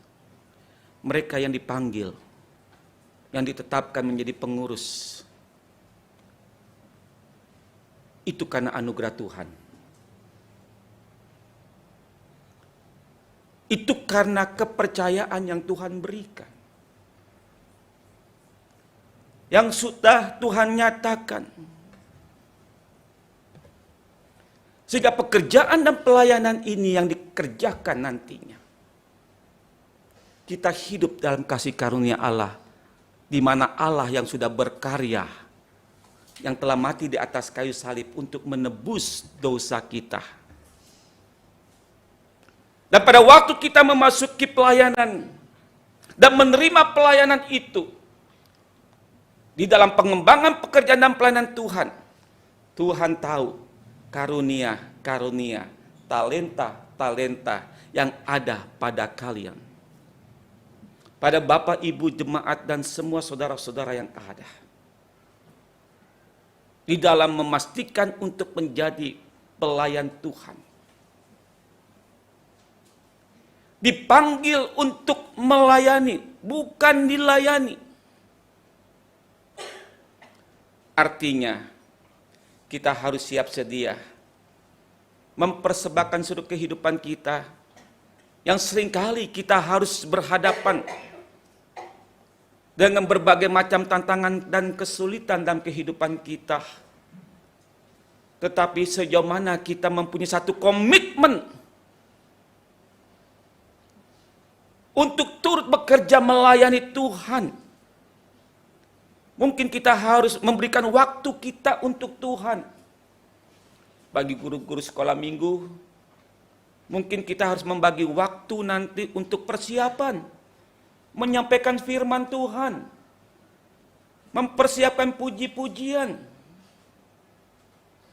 Mereka yang dipanggil, yang ditetapkan menjadi pengurus, itu karena anugerah Tuhan. Itu karena kepercayaan yang Tuhan berikan. Yang sudah Tuhan nyatakan. Sehingga pekerjaan dan pelayanan ini yang dikerjakan nantinya. Kita hidup dalam kasih karunia Allah. Di mana Allah yang sudah berkarya, yang telah mati di atas kayu salib untuk menebus dosa kita. Dan pada waktu kita memasuki pelayanan dan menerima pelayanan itu, di dalam pengembangan pekerjaan dan pelayanan Tuhan, Tuhan tahu karunia-karunia, talenta-talenta yang ada pada kalian. Pada Bapak, Ibu, jemaat, dan semua saudara-saudara yang ada. Di dalam memastikan untuk menjadi pelayan Tuhan. Dipanggil untuk melayani, bukan dilayani. Artinya, kita harus siap sedia mempersembahkan seluruh kehidupan kita yang seringkali kita harus berhadapan dengan berbagai macam tantangan dan kesulitan dalam kehidupan kita. Tetapi sejauh mana kita mempunyai satu komitmen untuk turut bekerja melayani Tuhan. Mungkin kita harus memberikan waktu kita untuk Tuhan. Bagi guru-guru sekolah minggu, mungkin kita harus membagi waktu nanti untuk persiapan, menyampaikan firman Tuhan, mempersiapkan puji-pujian.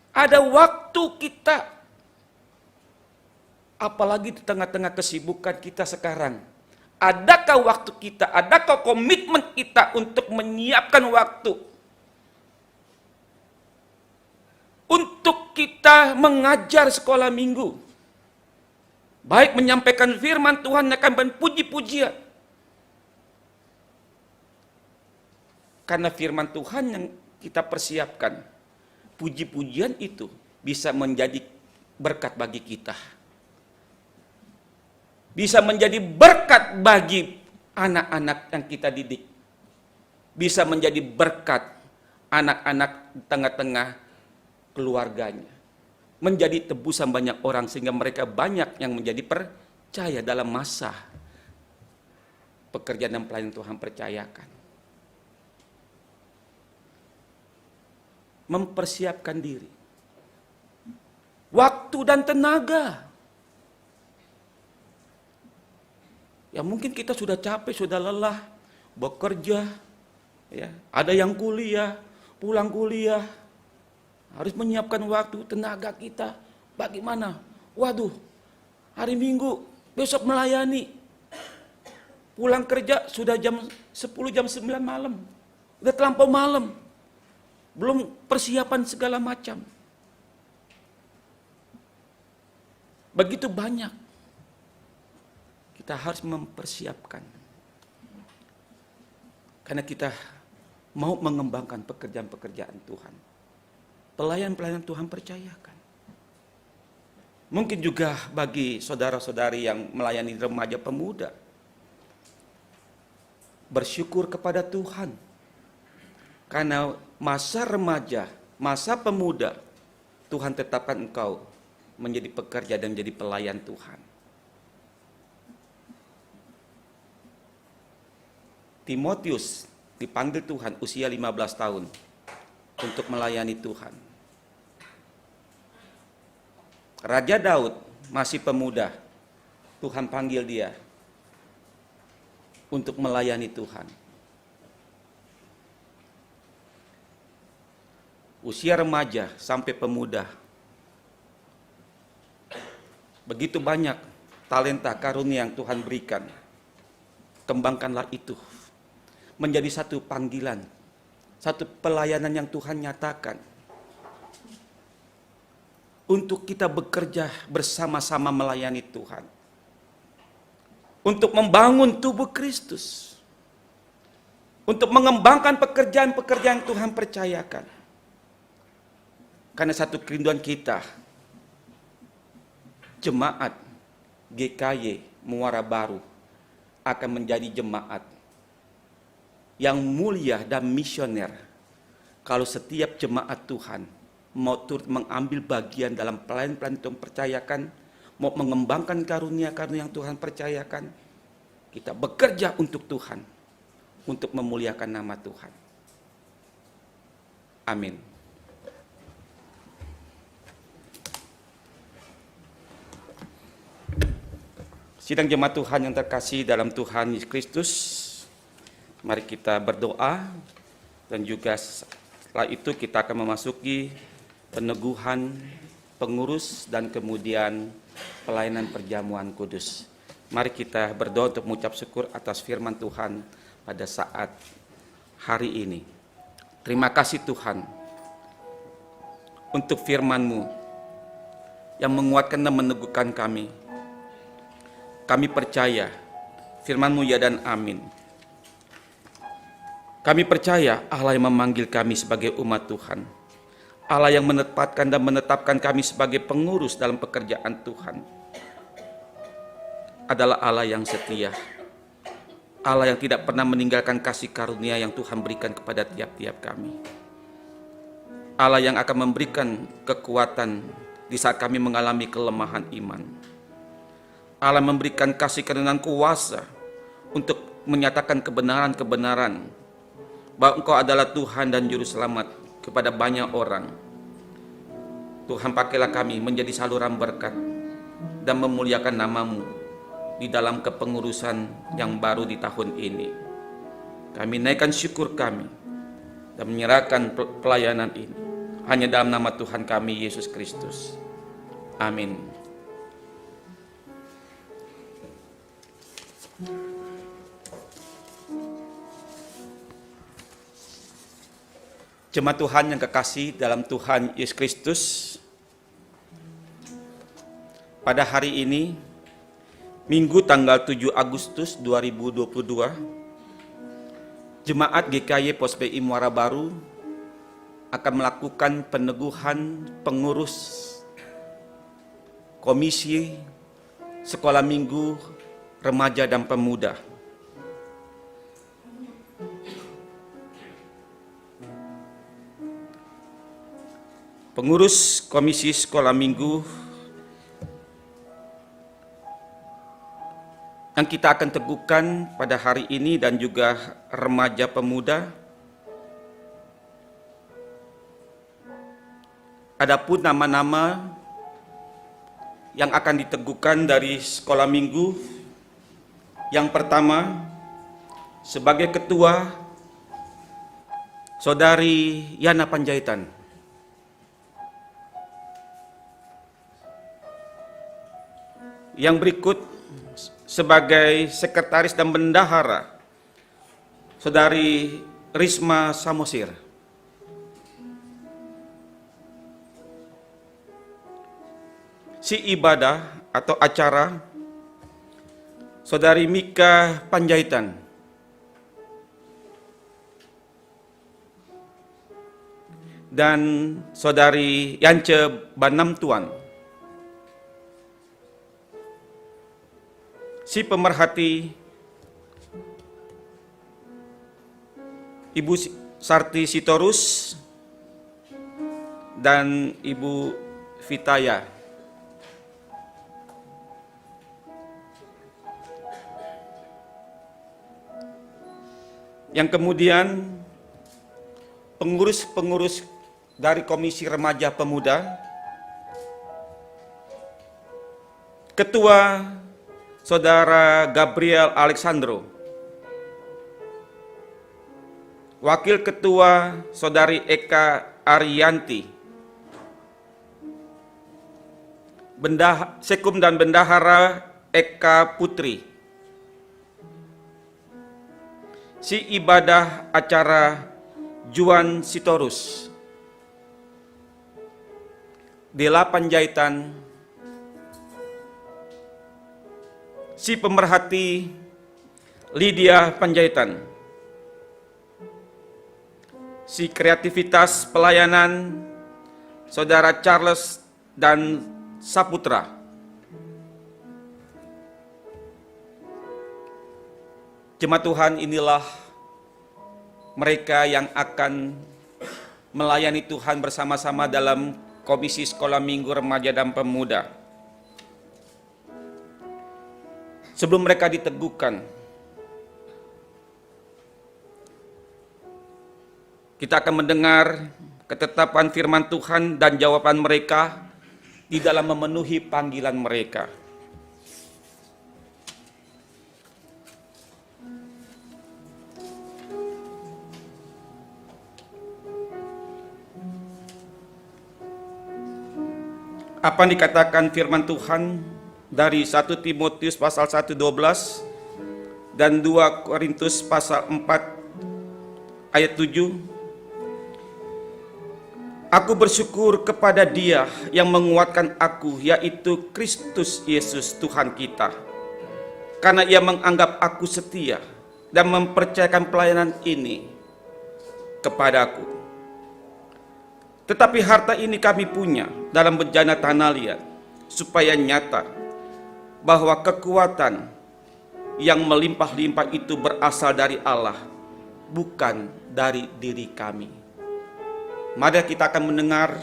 Ada waktu kita, apalagi di tengah-tengah kesibukan kita sekarang. Adakah waktu kita, adakah komitmen kita untuk menyiapkan waktu untuk kita mengajar sekolah minggu, baik menyampaikan firman Tuhan akan puji-pujian. Karena firman Tuhan yang kita persiapkan, puji-pujian itu bisa menjadi berkat bagi kita. Bisa menjadi berkat bagi anak-anak yang kita didik. Bisa menjadi berkat anak-anak di tengah-tengah keluarganya. Menjadi tebusan banyak orang sehingga mereka banyak yang menjadi percaya dalam masa pekerjaan dan pelayanan Tuhan percayakan. Mempersiapkan diri. Waktu dan tenaga. Ya mungkin kita sudah capek, sudah lelah, bekerja, ya, ada yang kuliah, pulang kuliah, harus menyiapkan waktu, tenaga kita, bagaimana? Waduh, hari Minggu, besok melayani, pulang kerja sudah jam 10, jam 9 malam, udah terlampau malam, belum persiapan segala macam. Begitu banyak. Kita harus mempersiapkan. Karena kita mau mengembangkan pekerjaan-pekerjaan Tuhan. Pelayan-pelayan Tuhan percayakan. Mungkin juga bagi saudara-saudari yang melayani remaja pemuda. Bersyukur kepada Tuhan. Karena masa remaja, masa pemuda, Tuhan tetapkan engkau menjadi pekerja dan menjadi pelayan Tuhan. Timotius dipanggil Tuhan usia 15 tahun untuk melayani Tuhan. Raja Daud masih pemuda, Tuhan panggil dia untuk melayani Tuhan. Usia remaja sampai pemuda, begitu banyak talenta karunia yang Tuhan berikan. Kembangkanlah itu menjadi satu panggilan, satu pelayanan yang Tuhan nyatakan. Untuk kita bekerja bersama-sama melayani Tuhan. Untuk membangun tubuh Kristus. Untuk mengembangkan pekerjaan-pekerjaan yang Tuhan percayakan. Karena satu kerinduan kita, jemaat GKY Muara Baru akan menjadi jemaat yang mulia dan misioner kalau setiap jemaat Tuhan mau turut mengambil bagian dalam pelayan-pelayan Tuhan percayakan, mau mengembangkan karunia-karunia yang Tuhan percayakan, kita bekerja untuk Tuhan, untuk memuliakan nama Tuhan. Amin. Sidang jemaat Tuhan yang terkasih dalam Tuhan Yesus Kristus, mari kita berdoa dan juga setelah itu kita akan memasuki peneguhan pengurus dan kemudian pelayanan perjamuan kudus. Mari kita berdoa untuk mengucap syukur atas firman Tuhan pada saat hari ini. Terima kasih Tuhan untuk firman-Mu yang menguatkan dan meneguhkan kami. Kami percaya firman-Mu ya dan amin. Kami percaya Allah yang memanggil kami sebagai umat Tuhan. Allah yang menempatkan dan menetapkan kami sebagai pengurus dalam pekerjaan Tuhan. Adalah Allah yang setia. Allah yang tidak pernah meninggalkan kasih karunia yang Tuhan berikan kepada tiap-tiap kami. Allah yang akan memberikan kekuatan di saat kami mengalami kelemahan iman. Allah memberikan kasih karunia kuasa untuk menyatakan kebenaran-kebenaran bahwa Engkau adalah Tuhan dan Juru Selamat kepada banyak orang. Tuhan, pakailah kami menjadi saluran berkat dan memuliakan nama-Mu di dalam kepengurusan yang baru di tahun ini. Kami naikkan syukur kami dan menyerahkan pelayanan ini hanya dalam nama Tuhan kami Yesus Kristus. Amin. Jemaat Tuhan yang kekasih dalam Tuhan Yesus Kristus, pada hari ini, Minggu tanggal 7 Agustus 2022, Jemaat GKY POSPI Muara Baru akan melakukan peneguhan pengurus Komisi Sekolah Minggu Remaja dan Pemuda. Pengurus Komisi Sekolah Minggu yang kita akan teguhkan pada hari ini dan juga remaja pemuda. Adapun nama-nama yang akan diteguhkan dari sekolah minggu, yang pertama sebagai ketua Saudari Yana Panjaitan. Yang berikut sebagai sekretaris dan bendahara Saudari Risma Samosir. Si ibadah atau acara Saudari Mika Panjaitan. Dan Saudari Yance Banamtuan. Si pemerhati Ibu Sarti Sitorus dan Ibu Vitaya. Yang kemudian pengurus-pengurus dari Komisi Remaja Pemuda, Ketua Saudara Gabriel Alexandro, Wakil Ketua Saudari Eka Ariyanti, Sekum dan Bendahara Eka Putri, Si ibadah acara Juan Sitorus, Dela Panjaitan, si pemerhati Lydia Panjaitan, si kreativitas pelayanan Saudara Charles dan Saputra, jemaat Tuhan, inilah mereka yang akan melayani Tuhan bersama-sama dalam Komisi Sekolah Minggu Remaja dan Pemuda. Sebelum mereka diteguhkan, kita akan mendengar ketetapan firman Tuhan dan jawaban mereka di dalam memenuhi panggilan mereka. Apa yang dikatakan firman Tuhan dari 1 Timotius pasal 1:12 dan 2 Korintus pasal 4 ayat 7. Aku bersyukur kepada Dia yang menguatkan aku, yaitu Kristus Yesus Tuhan kita. Karena Ia menganggap aku setia dan mempercayakan pelayanan ini kepadaku. Tetapi harta ini kami punya dalam bejana tanah liat, supaya nyata bahwa kekuatan yang melimpah-limpah itu berasal dari Allah, bukan dari diri kami. Mari kita akan mendengar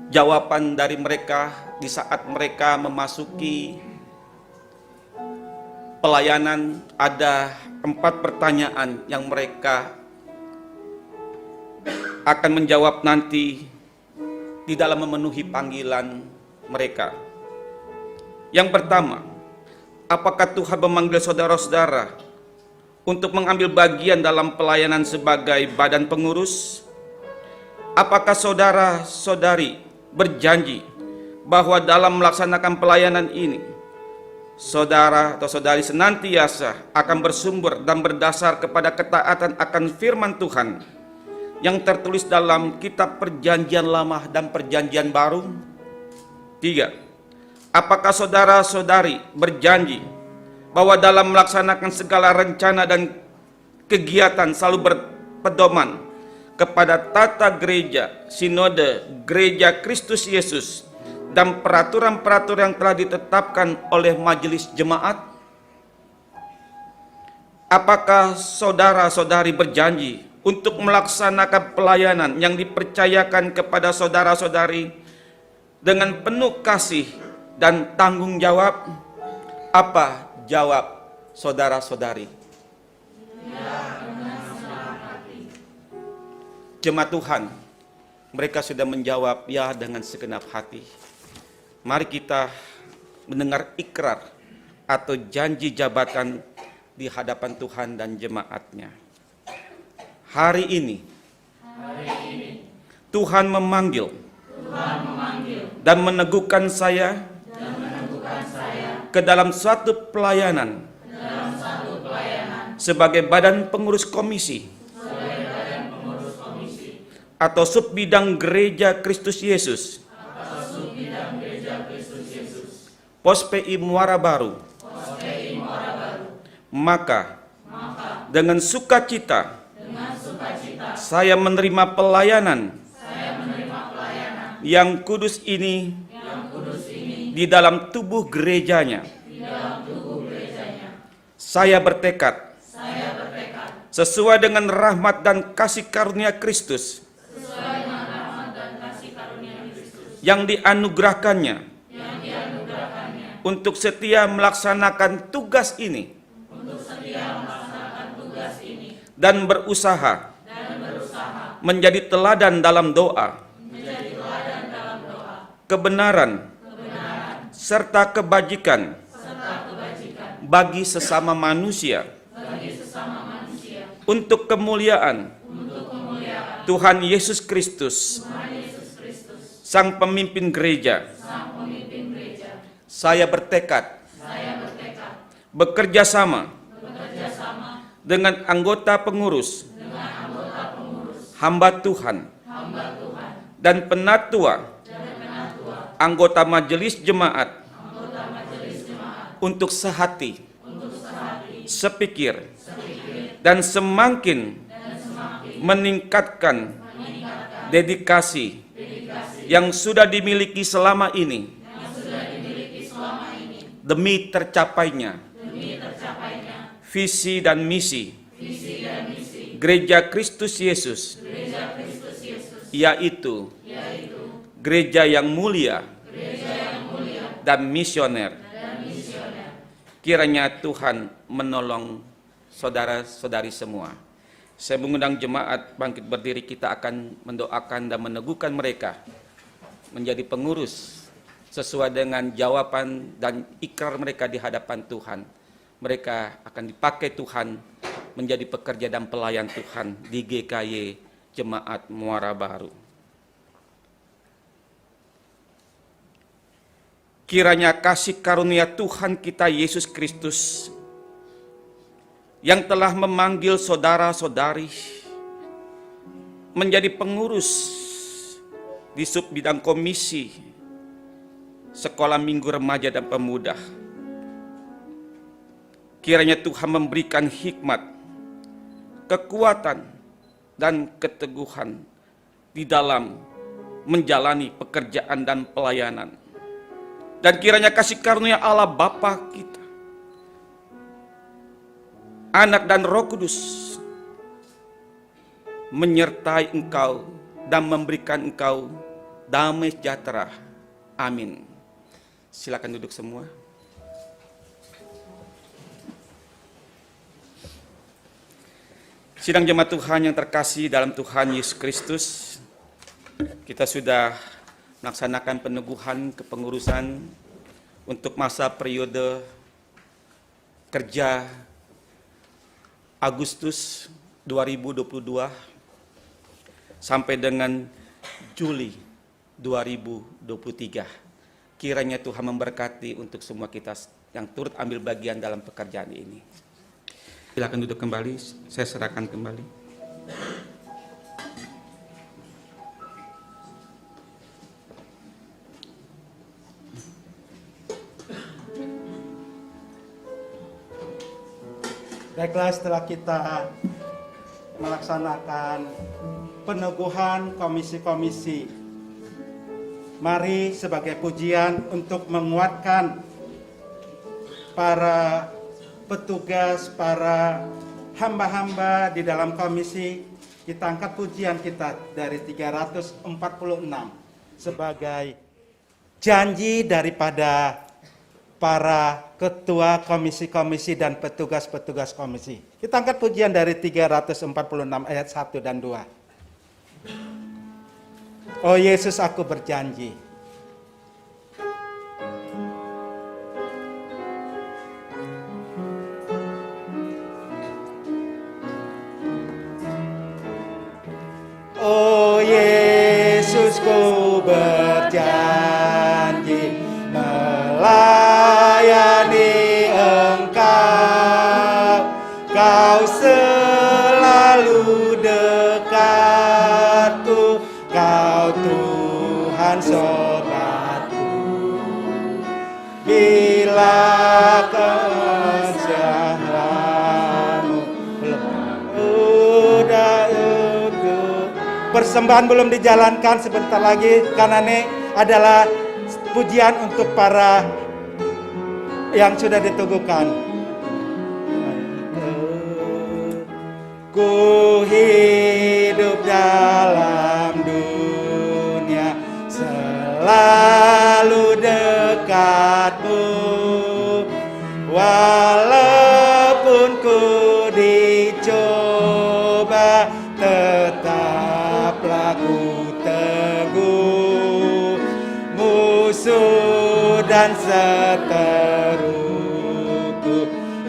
jawaban dari mereka di saat mereka memasuki pelayanan. Ada 4 pertanyaan yang mereka akan menjawab nanti di dalam memenuhi panggilan mereka. Yang pertama, apakah Tuhan memanggil saudara-saudara untuk mengambil bagian dalam pelayanan sebagai badan pengurus? Apakah saudara-saudari berjanji bahwa dalam melaksanakan pelayanan ini, saudara atau saudari senantiasa akan bersumber dan berdasar kepada ketaatan akan firman Tuhan yang tertulis dalam kitab Perjanjian Lama dan Perjanjian Baru? 3. Apakah saudara-saudari berjanji bahwa dalam melaksanakan segala rencana dan kegiatan selalu berpedoman kepada tata gereja, sinode, gereja Kristus Yesus, dan peraturan-peraturan yang telah ditetapkan oleh majelis jemaat? Apakah saudara-saudari berjanji untuk melaksanakan pelayanan yang dipercayakan kepada saudara-saudari dengan penuh kasih dan tanggung jawab? Apa jawab saudara-saudari? Jemaat Tuhan, mereka sudah menjawab ya dengan segenap hati. Mari kita mendengar ikrar atau janji jabatan di hadapan Tuhan dan jemaatnya. Hari ini Tuhan memanggil dan meneguhkan saya ke dalam suatu pelayanan sebagai badan pengurus komisi atau subbidang gereja Kristus Yesus, Pos PI Muara Baru. Maka dengan sukacita saya menerima pelayanan yang kudus ini di dalam tubuh gerejanya. Saya bertekad sesuai dengan rahmat dan kasih karunia Kristus yang dianugerahkannya untuk setia melaksanakan tugas ini dan berusaha menjadi teladan dalam doa, kebenaran, serta kebajikan bagi sesama manusia untuk kemuliaan Tuhan Yesus Kristus, Sang Pemimpin Gereja. Saya bertekad bekerja sama dengan anggota pengurus, hamba Tuhan, dan penatua, anggota majelis jemaat, untuk sehati, sepikir, dan semakin meningkatkan dedikasi yang sudah dimiliki selama ini demi tercapainya visi dan misi Gereja Kristus Yesus, yaitu gereja yang mulia dan misioner. Kiranya Tuhan menolong saudara-saudari semua. Saya mengundang jemaat bangkit berdiri, kita akan mendoakan dan meneguhkan mereka menjadi pengurus sesuai dengan jawaban dan ikrar mereka di hadapan Tuhan. Mereka akan dipakai Tuhan menjadi pekerja dan pelayan Tuhan di GKY Jemaat Muara Baru. Kiranya kasih karunia Tuhan kita Yesus Kristus yang telah memanggil saudara-saudari menjadi pengurus di subbidang komisi Sekolah Minggu Remaja dan Pemuda. Kiranya Tuhan memberikan hikmat, kekuatan, dan keteguhan di dalam menjalani pekerjaan dan pelayanan. Dan kiranya kasih karunia Allah Bapa kita, Anak dan Roh Kudus menyertai engkau dan memberikan engkau damai sejahtera. Amin. Silakan duduk semua. Sidang jemaat Tuhan yang terkasih dalam Tuhan Yesus Kristus, kita sudah melaksanakan peneguhan kepengurusan untuk masa periode kerja Agustus 2022 sampai dengan Juli 2023. Kiranya Tuhan memberkati untuk semua kita yang turut ambil bagian dalam pekerjaan ini. Silakan duduk kembali, saya serahkan kembali. Baiklah, setelah kita melaksanakan peneguhan komisi-komisi, mari sebagai pujian untuk menguatkan para petugas, para hamba-hamba di dalam komisi, kita angkat pujian kita dari 346 sebagai janji daripada para ketua komisi-komisi dan petugas-petugas komisi. Kita angkat pujian dari 346 ayat 1 dan 2. Oh Yesus, aku berjanji. Oh Yesus, ku berjanji melayani Engkau. Kau selalu dekatku, Kau Tuhan sobatku. Bila kesehatanmu udah persembahan belum dijalankan, sebentar lagi, karena ini adalah pujian untuk para yang sudah diteguhkan. Ku hidup dalam dunia selalu dekatmu, walaupun ku dicoba, tetaplah ku teguh. Musuh dan seteruku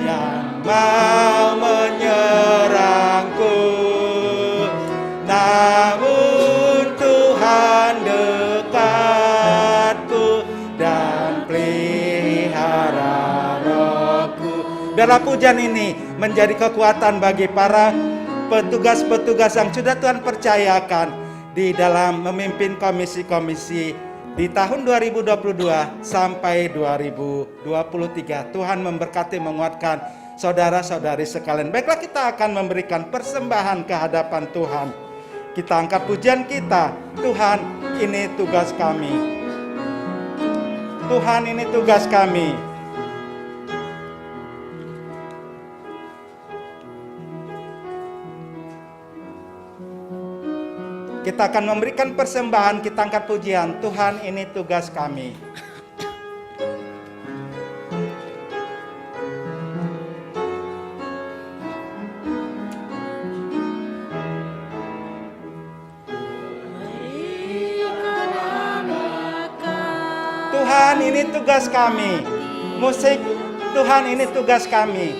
yang mau menyerangku, namun Tuhan dekatku dan pelihara rohku. Biarlah pujian ini menjadi kekuatan bagi para petugas-petugas yang sudah Tuhan percayakan di dalam memimpin komisi-komisi di tahun 2022 sampai 2023. Tuhan memberkati, menguatkan saudara-saudari sekalian. Baiklah, kita akan memberikan persembahan ke hadapan Tuhan. Kita angkat pujian kita. Tuhan, ini tugas kami. Tuhan, ini tugas kami. Kita akan memberikan persembahan, kita angkat pujian. Tuhan, ini tugas kami. Tuhan, ini tugas kami. Musik, Tuhan, ini tugas kami.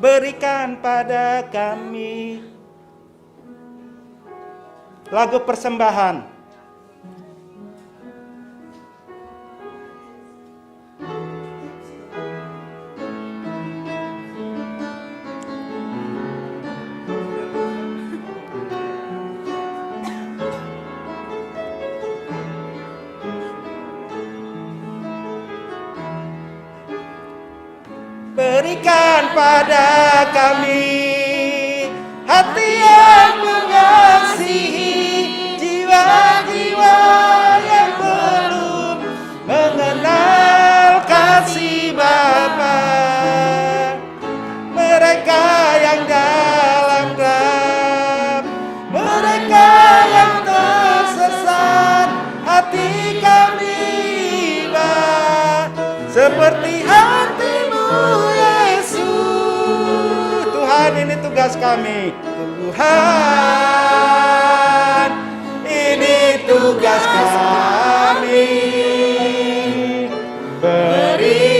Berikan pada kami lagu persembahan. Berikan pada kami hati yang mengasihi jiwa-jiwa yang belum mengenal kasih Bapa. Mereka yang dalam gelap, mereka yang tersesat, hati kami Bapa seperti hatimu Yesus. Tuhan, ini tugas kami. Tuhan, ini tugas kami. Beri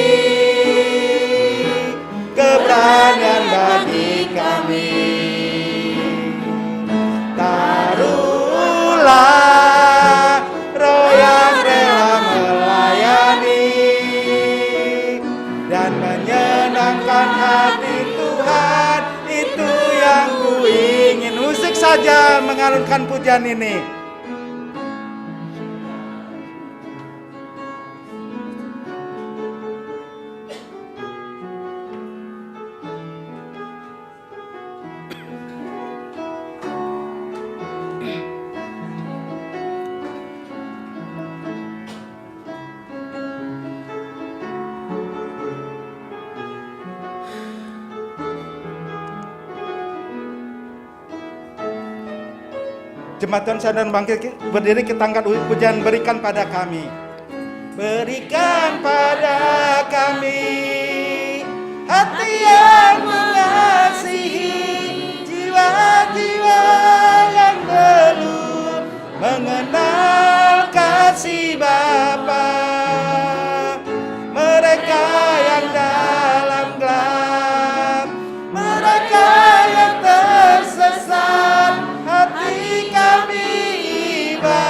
keberanian bagi kami. Taruhlah roh yang rela melayani dan menyenangkan hati Tuhan. Itu yang ku ingin. Musik saja mengalunkan pujian ini. Jemaat Tuhan sadar bangkit, berdiri kita angkat pujian berikan pada kami. Berikan pada kami hati yang mengasihi, jiwa-jiwa yang belum mengenal kasih Bapa. Mereka yang dalam gelap, mereka yang tersesat, hati kami iba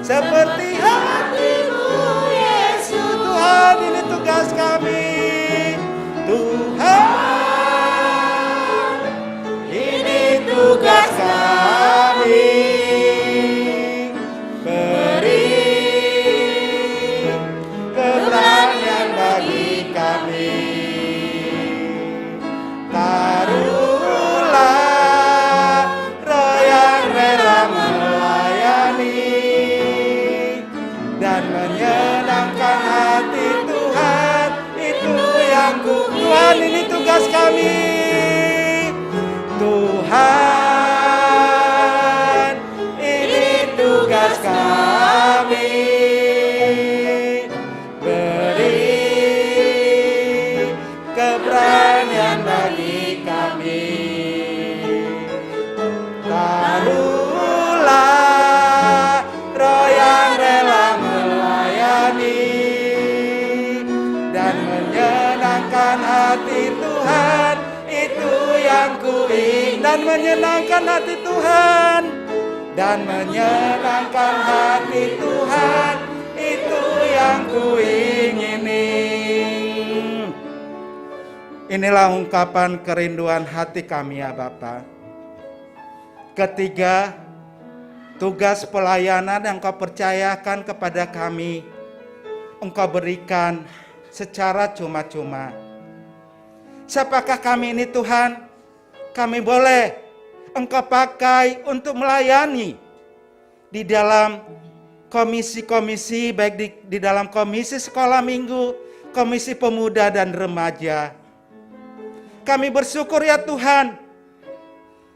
seperti hati-Mu Yesus. Tuhan, ini tugas kami. Tuhan, ini tugas kami. Beri keberanian bagi kami. Taruhlah roh yang rela melayani dan menyenangkan hati Tuhan. Itu yang Tuhan, ini tugas kami. Tuhan, ini tugas kami. Beri keberanian bagi kami. Taruhlah roh yang rela melayani dan menyenangkan hati Tuhan. Itu yang kuingin, dan menyenangkan hati Tuhan, dan menyenangkan hati Tuhan. Itu yang kuingini. Inilah ungkapan kerinduan hati kami ya Bapa. Ketiga, tugas pelayanan yang Kau percayakan kepada kami, Engkau berikan secara cuma-cuma. Siapakah kami ini Tuhan? Kami boleh Engkau pakai untuk melayani di dalam komisi-komisi, baik di dalam komisi sekolah minggu, komisi pemuda dan remaja. Kami bersyukur ya Tuhan,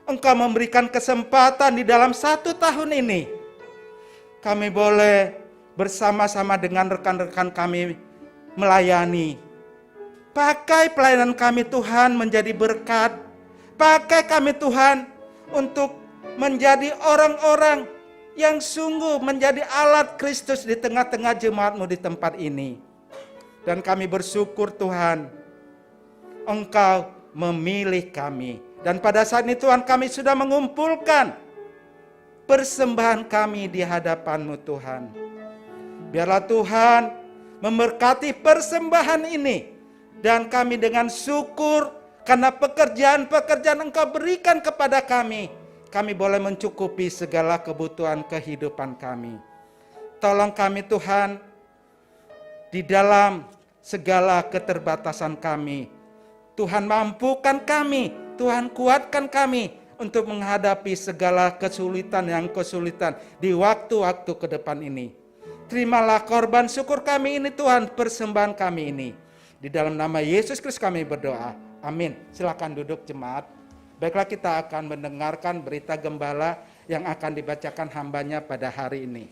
Engkau memberikan kesempatan di dalam 1 tahun ini. Kami boleh bersama-sama dengan rekan-rekan kami melayani. Pakai pelayanan kami Tuhan menjadi berkat. Pakai kami Tuhan untuk menjadi orang-orang yang sungguh menjadi alat Kristus di tengah-tengah jemaat-Mu di tempat ini. Dan kami bersyukur Tuhan, Engkau memilih kami. Dan pada saat ini Tuhan, kami sudah mengumpulkan persembahan kami di hadapan-Mu Tuhan. Biarlah Tuhan memberkati persembahan ini. Dan kami dengan syukur karena pekerjaan-pekerjaan Engkau berikan kepada kami. Kami boleh mencukupi segala kebutuhan kehidupan kami. Tolong kami Tuhan, di dalam segala keterbatasan kami. Tuhan mampukan kami, Tuhan kuatkan kami untuk menghadapi segala kesulitan di waktu-waktu ke depan ini. Terimalah korban syukur kami ini Tuhan, persembahan kami ini. Di dalam nama Yesus Kristus kami berdoa. Amin. Silakan duduk jemaat. Baiklah, kita akan mendengarkan berita gembala yang akan dibacakan hambanya pada hari ini.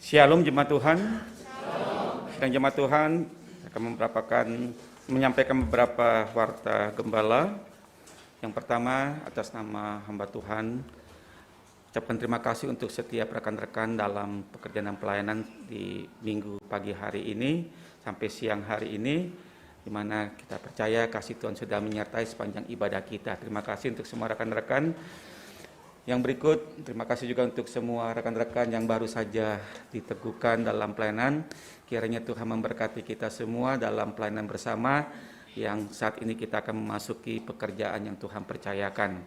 Shalom jemaat Tuhan. Dan jemaat Tuhan akan menyampaikan beberapa warta gembala. Yang pertama, atas nama hamba Tuhan, ucapkan terima kasih untuk setiap rekan-rekan dalam pekerjaan dan pelayanan di minggu pagi hari ini sampai siang hari ini, di mana kita percaya kasih Tuhan sudah menyertai sepanjang ibadah kita. Terima kasih untuk semua rekan-rekan. Yang berikut, terima kasih juga untuk semua rekan-rekan yang baru saja diteguhkan dalam pelayanan. Kiranya Tuhan memberkati kita semua dalam pelayanan bersama, yang saat ini kita akan memasuki pekerjaan yang Tuhan percayakan.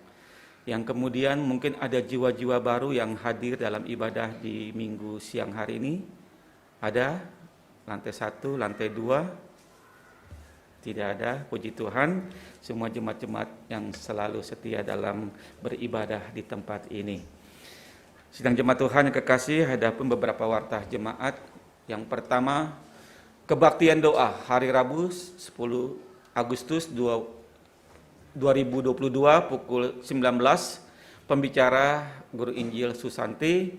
Yang kemudian mungkin ada jiwa-jiwa baru yang hadir dalam ibadah di minggu siang hari ini. Ada lantai 1, lantai 2. Tidak ada, puji Tuhan. Semua jemaat-jemaat yang selalu setia dalam beribadah di tempat ini. Sidang jemaat Tuhan yang kekasih, ada pun beberapa warta jemaat. Yang pertama, Kebaktian doa hari Rabu 10 Agustus 2022 pukul 19. Pembicara Guru Injil Susanti.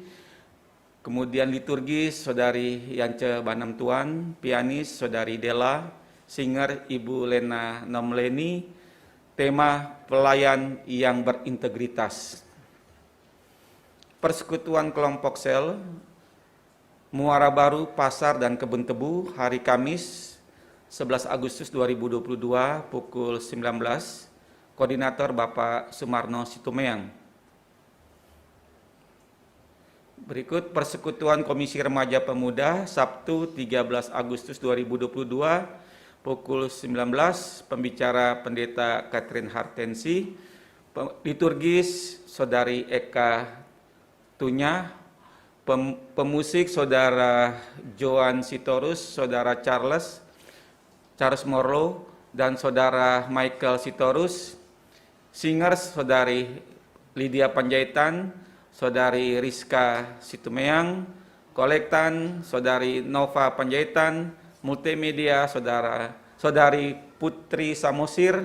Kemudian liturgis Saudari Yance Banam Tuan, pianis Saudari Dela, singer Ibu Lena Nomleni. Tema pelayan yang berintegritas. Persekutuan kelompok sel Muara Baru, Pasar dan Kebun Tebu hari Kamis 11 Agustus 2022 pukul 19. Koordinator Bapak Sumarno Situmeang. Berikut Persekutuan Komisi Remaja Pemuda Sabtu 13 Agustus 2022 pukul 19. Pembicara Pendeta Catherine Hartensi. Liturgis Saudari Eka Tunya. Pemusik Saudara Joan Sitorus, Saudara Charles Morlow, dan Saudara Michael Sitorus. Singers Saudari Lydia Panjaitan, Saudari Rizka Situmeang. Kolektan Saudari Nova Panjaitan. Multimedia Saudari Putri Samosir.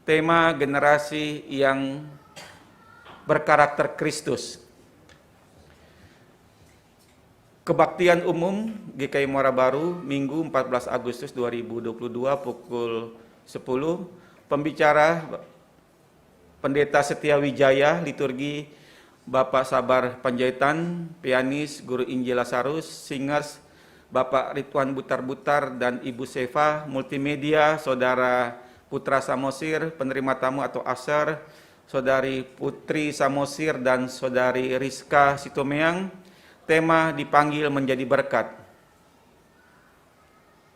Tema generasi yang berkarakter Kristus. Kebaktian umum GKI Muara Baru Minggu 14 Agustus 2022 pukul 10. Pembicara Pendeta Setia Wijaya, liturgi Bapak Sabar Panjaitan, pianis Guru Injil Lazarus, singers Bapak Ridwan Butar-Butar dan Ibu Seva, multimedia Saudara Putra Samosir, penerima tamu atau ASER Saudari Putri Samosir dan Saudari Rizka Situmeang. Tema dipanggil menjadi berkat.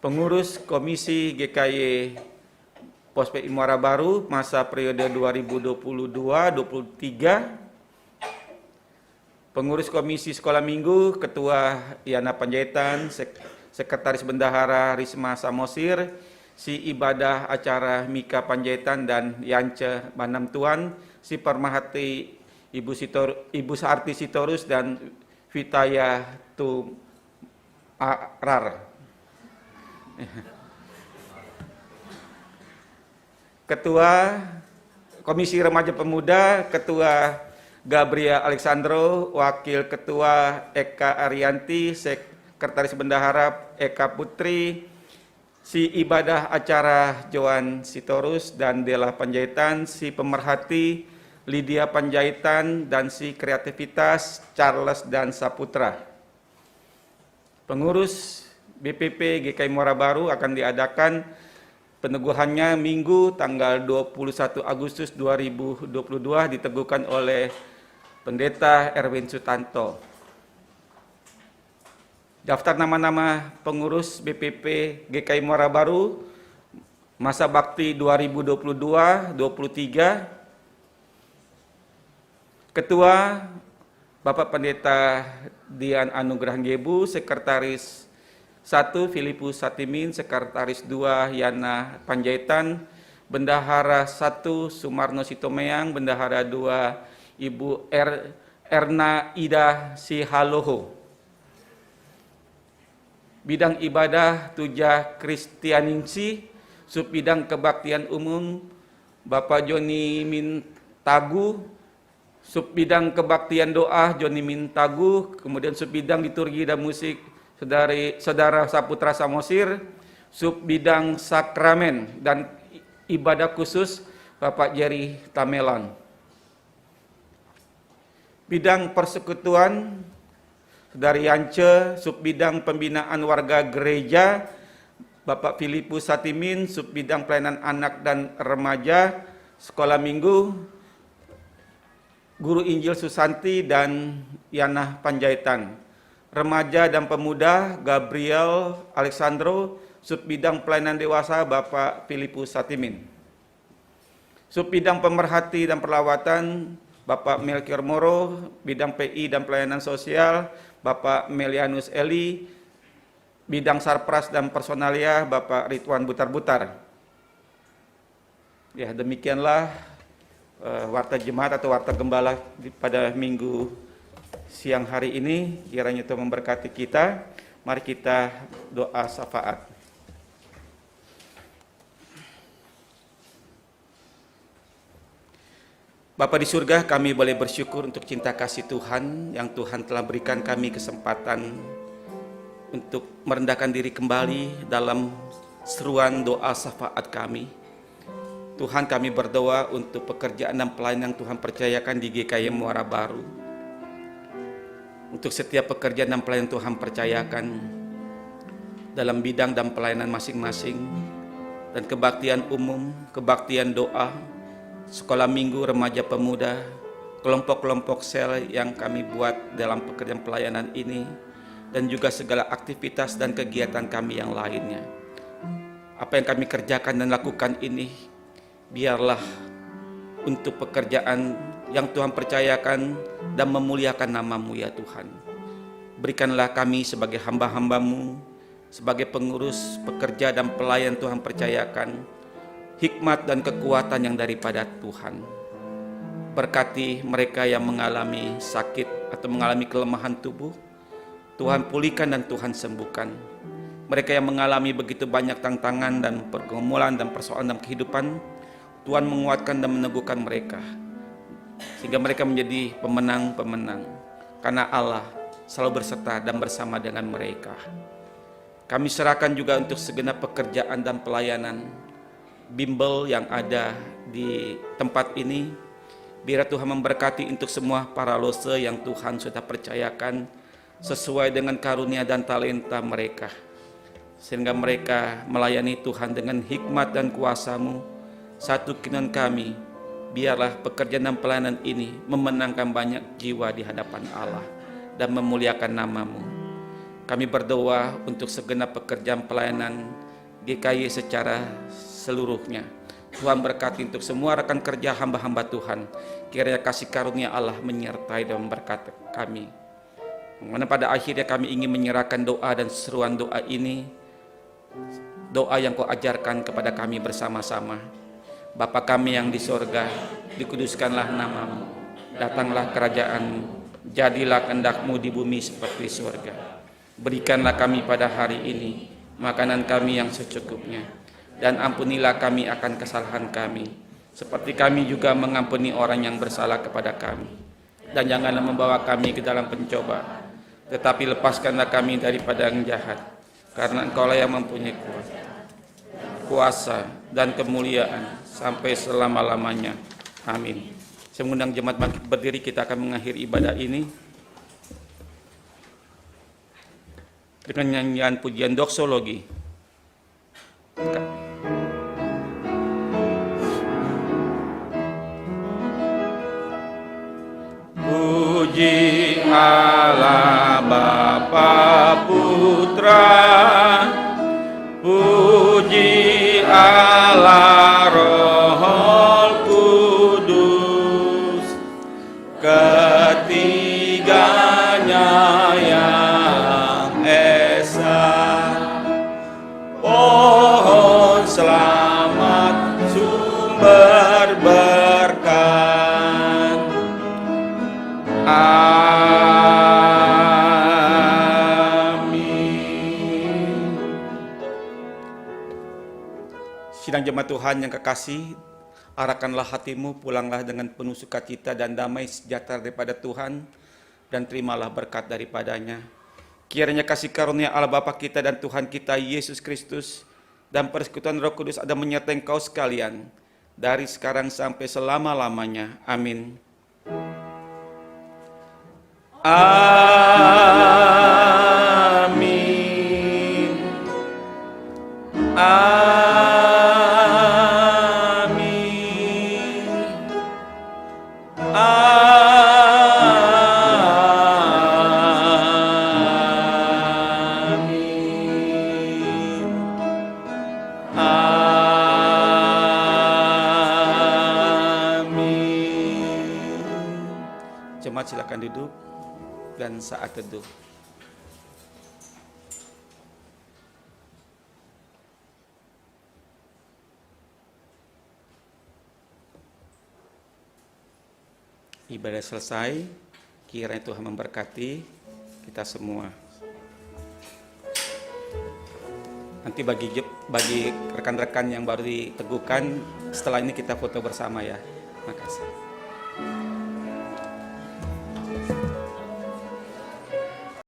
Pengurus Komisi GKY Pospek Muara Baru masa periode 2022-23. Pengurus Komisi Sekolah Minggu Ketua Yana Panjaitan, Sekretaris Bendahara Risma Samosir, Si Ibadah Acara Mika Panjaitan dan Yance Banam Tuan, Si Permahati Ibu Sarti Sitorus dan Vitaya Tu Arar. Ketua Komisi Remaja Pemuda, Ketua Gabriel Alexandro, Wakil Ketua Eka Arianti, Sekretaris Bendahara Eka Putri, Si Ibadah Acara Joan Sitorus dan Dela Panjaitan, Si Pemerhati Lydia Panjaitan, dan Si Kreativitas Charles dan Saputra. Pengurus BPP GKI Muara Baru akan diadakan peneguhannya Minggu tanggal 21 Agustus 2022 diteguhkan oleh Pendeta Erwin Sutanto. Daftar nama-nama pengurus BPP GKI Muara Baru masa bakti 2022-23. Ketua Bapak Pendeta Dian Anugrah Gebu, Sekretaris 1 Filipus Satimin, Sekretaris 2 Yana Panjaitan, Bendahara 1 Sumarno Situmeang, Bendahara 2 Ibu Erna Ida Sihaloho. Bidang ibadah Tuja Kristianingsi, Subbidang Kebaktian Umum Bapak Joni Mintagu, Subbidang Kebaktian Doa Joni Mintagu, kemudian Subbidang Liturgi dan Musik Saudara Saputra Samosir, Subbidang Sakramen dan Ibadah Khusus Bapak Jerry Tamelan. Bidang Persekutuan Saudari Yance, Subbidang Pembinaan Warga Gereja Bapak Filipus Satimin, Subbidang Pelayanan Anak dan Remaja Sekolah Minggu Guru Injil Susanti dan Yana Panjaitan. Remaja dan Pemuda Gabriel Alexandro, Subbidang Pelayanan Dewasa Bapak Filipus Satimin. Subbidang Pemerhati dan Perlawatan Bapak Melkior Moro, Bidang PI dan Pelayanan Sosial Bapak Melianus Eli, Bidang Sarpras dan Personalia Bapak Ridwan Butar-Butar. Ya, demikianlah warta jemaat atau warta gembala pada minggu siang hari ini. Kiranya Tuhan memberkati kita. Mari kita doa syafaat. Bapa di surga, kami boleh bersyukur untuk cinta kasih Tuhan yang Tuhan telah berikan kami kesempatan untuk merendahkan diri kembali dalam seruan doa syafaat kami. Tuhan, kami berdoa untuk pekerjaan dan pelayanan yang Tuhan percayakan di GKI Muara Baru. Untuk setiap pekerjaan dan pelayanan Tuhan percayakan dalam bidang dan pelayanan masing-masing, dan kebaktian umum, kebaktian doa, sekolah minggu remaja pemuda, kelompok-kelompok sel yang kami buat dalam pekerjaan pelayanan ini, dan juga segala aktivitas dan kegiatan kami yang lainnya. Apa yang kami kerjakan dan lakukan ini, biarlah untuk pekerjaan yang Tuhan percayakan dan memuliakan nama-Mu ya Tuhan. Berikanlah kami sebagai hamba-hamba-Mu, sebagai pengurus, pekerja dan pelayan Tuhan percayakan, hikmat dan kekuatan yang daripada Tuhan. Berkati mereka yang mengalami sakit atau mengalami kelemahan tubuh, Tuhan pulihkan dan Tuhan sembuhkan. Mereka yang mengalami begitu banyak tantangan dan pergumulan dan persoalan dalam kehidupan, Tuhan menguatkan dan meneguhkan mereka, sehingga mereka menjadi pemenang-pemenang, karena Allah selalu berserta dan bersama dengan mereka. Kami serahkan juga untuk segenap pekerjaan dan pelayanan bimbel yang ada di tempat ini. Biar Tuhan memberkati untuk semua para lose yang Tuhan sudah percayakan sesuai dengan karunia dan talenta mereka, sehingga mereka melayani Tuhan dengan hikmat dan kuasa-Mu. Satu keinginan kami, biarlah pekerjaan dan pelayanan ini memenangkan banyak jiwa di hadapan Allah dan memuliakan nama-Mu. Kami berdoa untuk segenap pekerjaan pelayanan GKI secara seluruhnya. Tuhan berkati untuk semua rekan kerja hamba-hamba Tuhan. Kiranya kasih karunia Allah menyertai dan memberkati kami. Karena pada akhirnya kami ingin menyerahkan doa dan seruan doa ini, doa yang Kau ajarkan kepada kami bersama-sama. Bapa kami yang di sorga, dikuduskanlah nama-Mu, datanglah kerajaan-Mu, jadilah kehendak-Mu di bumi seperti sorga. Berikanlah kami pada hari ini makanan kami yang secukupnya, dan ampunilah kami akan kesalahan kami, seperti kami juga mengampuni orang yang bersalah kepada kami. Dan janganlah membawa kami ke dalam pencoba, tetapi lepaskanlah kami daripada yang jahat, karena Engkau-lah yang mempunyai kuasa dan kemuliaan sampai selama-lamanya. Amin. Saya mengundang jemaat bangkit berdiri, kita akan mengakhiri ibadah ini dengan nyanyian pujian doksologi. Puji Allah Bapa Putra, puji Allah Roh Kudus, ketiganya yang esa. Pohon selamat, sumber berkat. Amin. Sidang jemaat Tuhan yang kekasih, arahkanlah hatimu, pulanglah dengan penuh sukacita dan damai sejahtera daripada Tuhan, dan terimalah berkat daripadanya. Kiranya kasih karunia Allah Bapa kita dan Tuhan kita Yesus Kristus dan persekutuan Roh Kudus ada menyertai engkau sekalian dari sekarang sampai selama-lamanya. Amin. Amin. Amin. Amin. Amin. Jemaat silakan duduk dan saat teduh. Ibadah selesai, kiranya Tuhan memberkati kita semua. Nanti bagi rekan-rekan yang baru diteguhkan, setelah ini kita foto bersama ya. Makasih.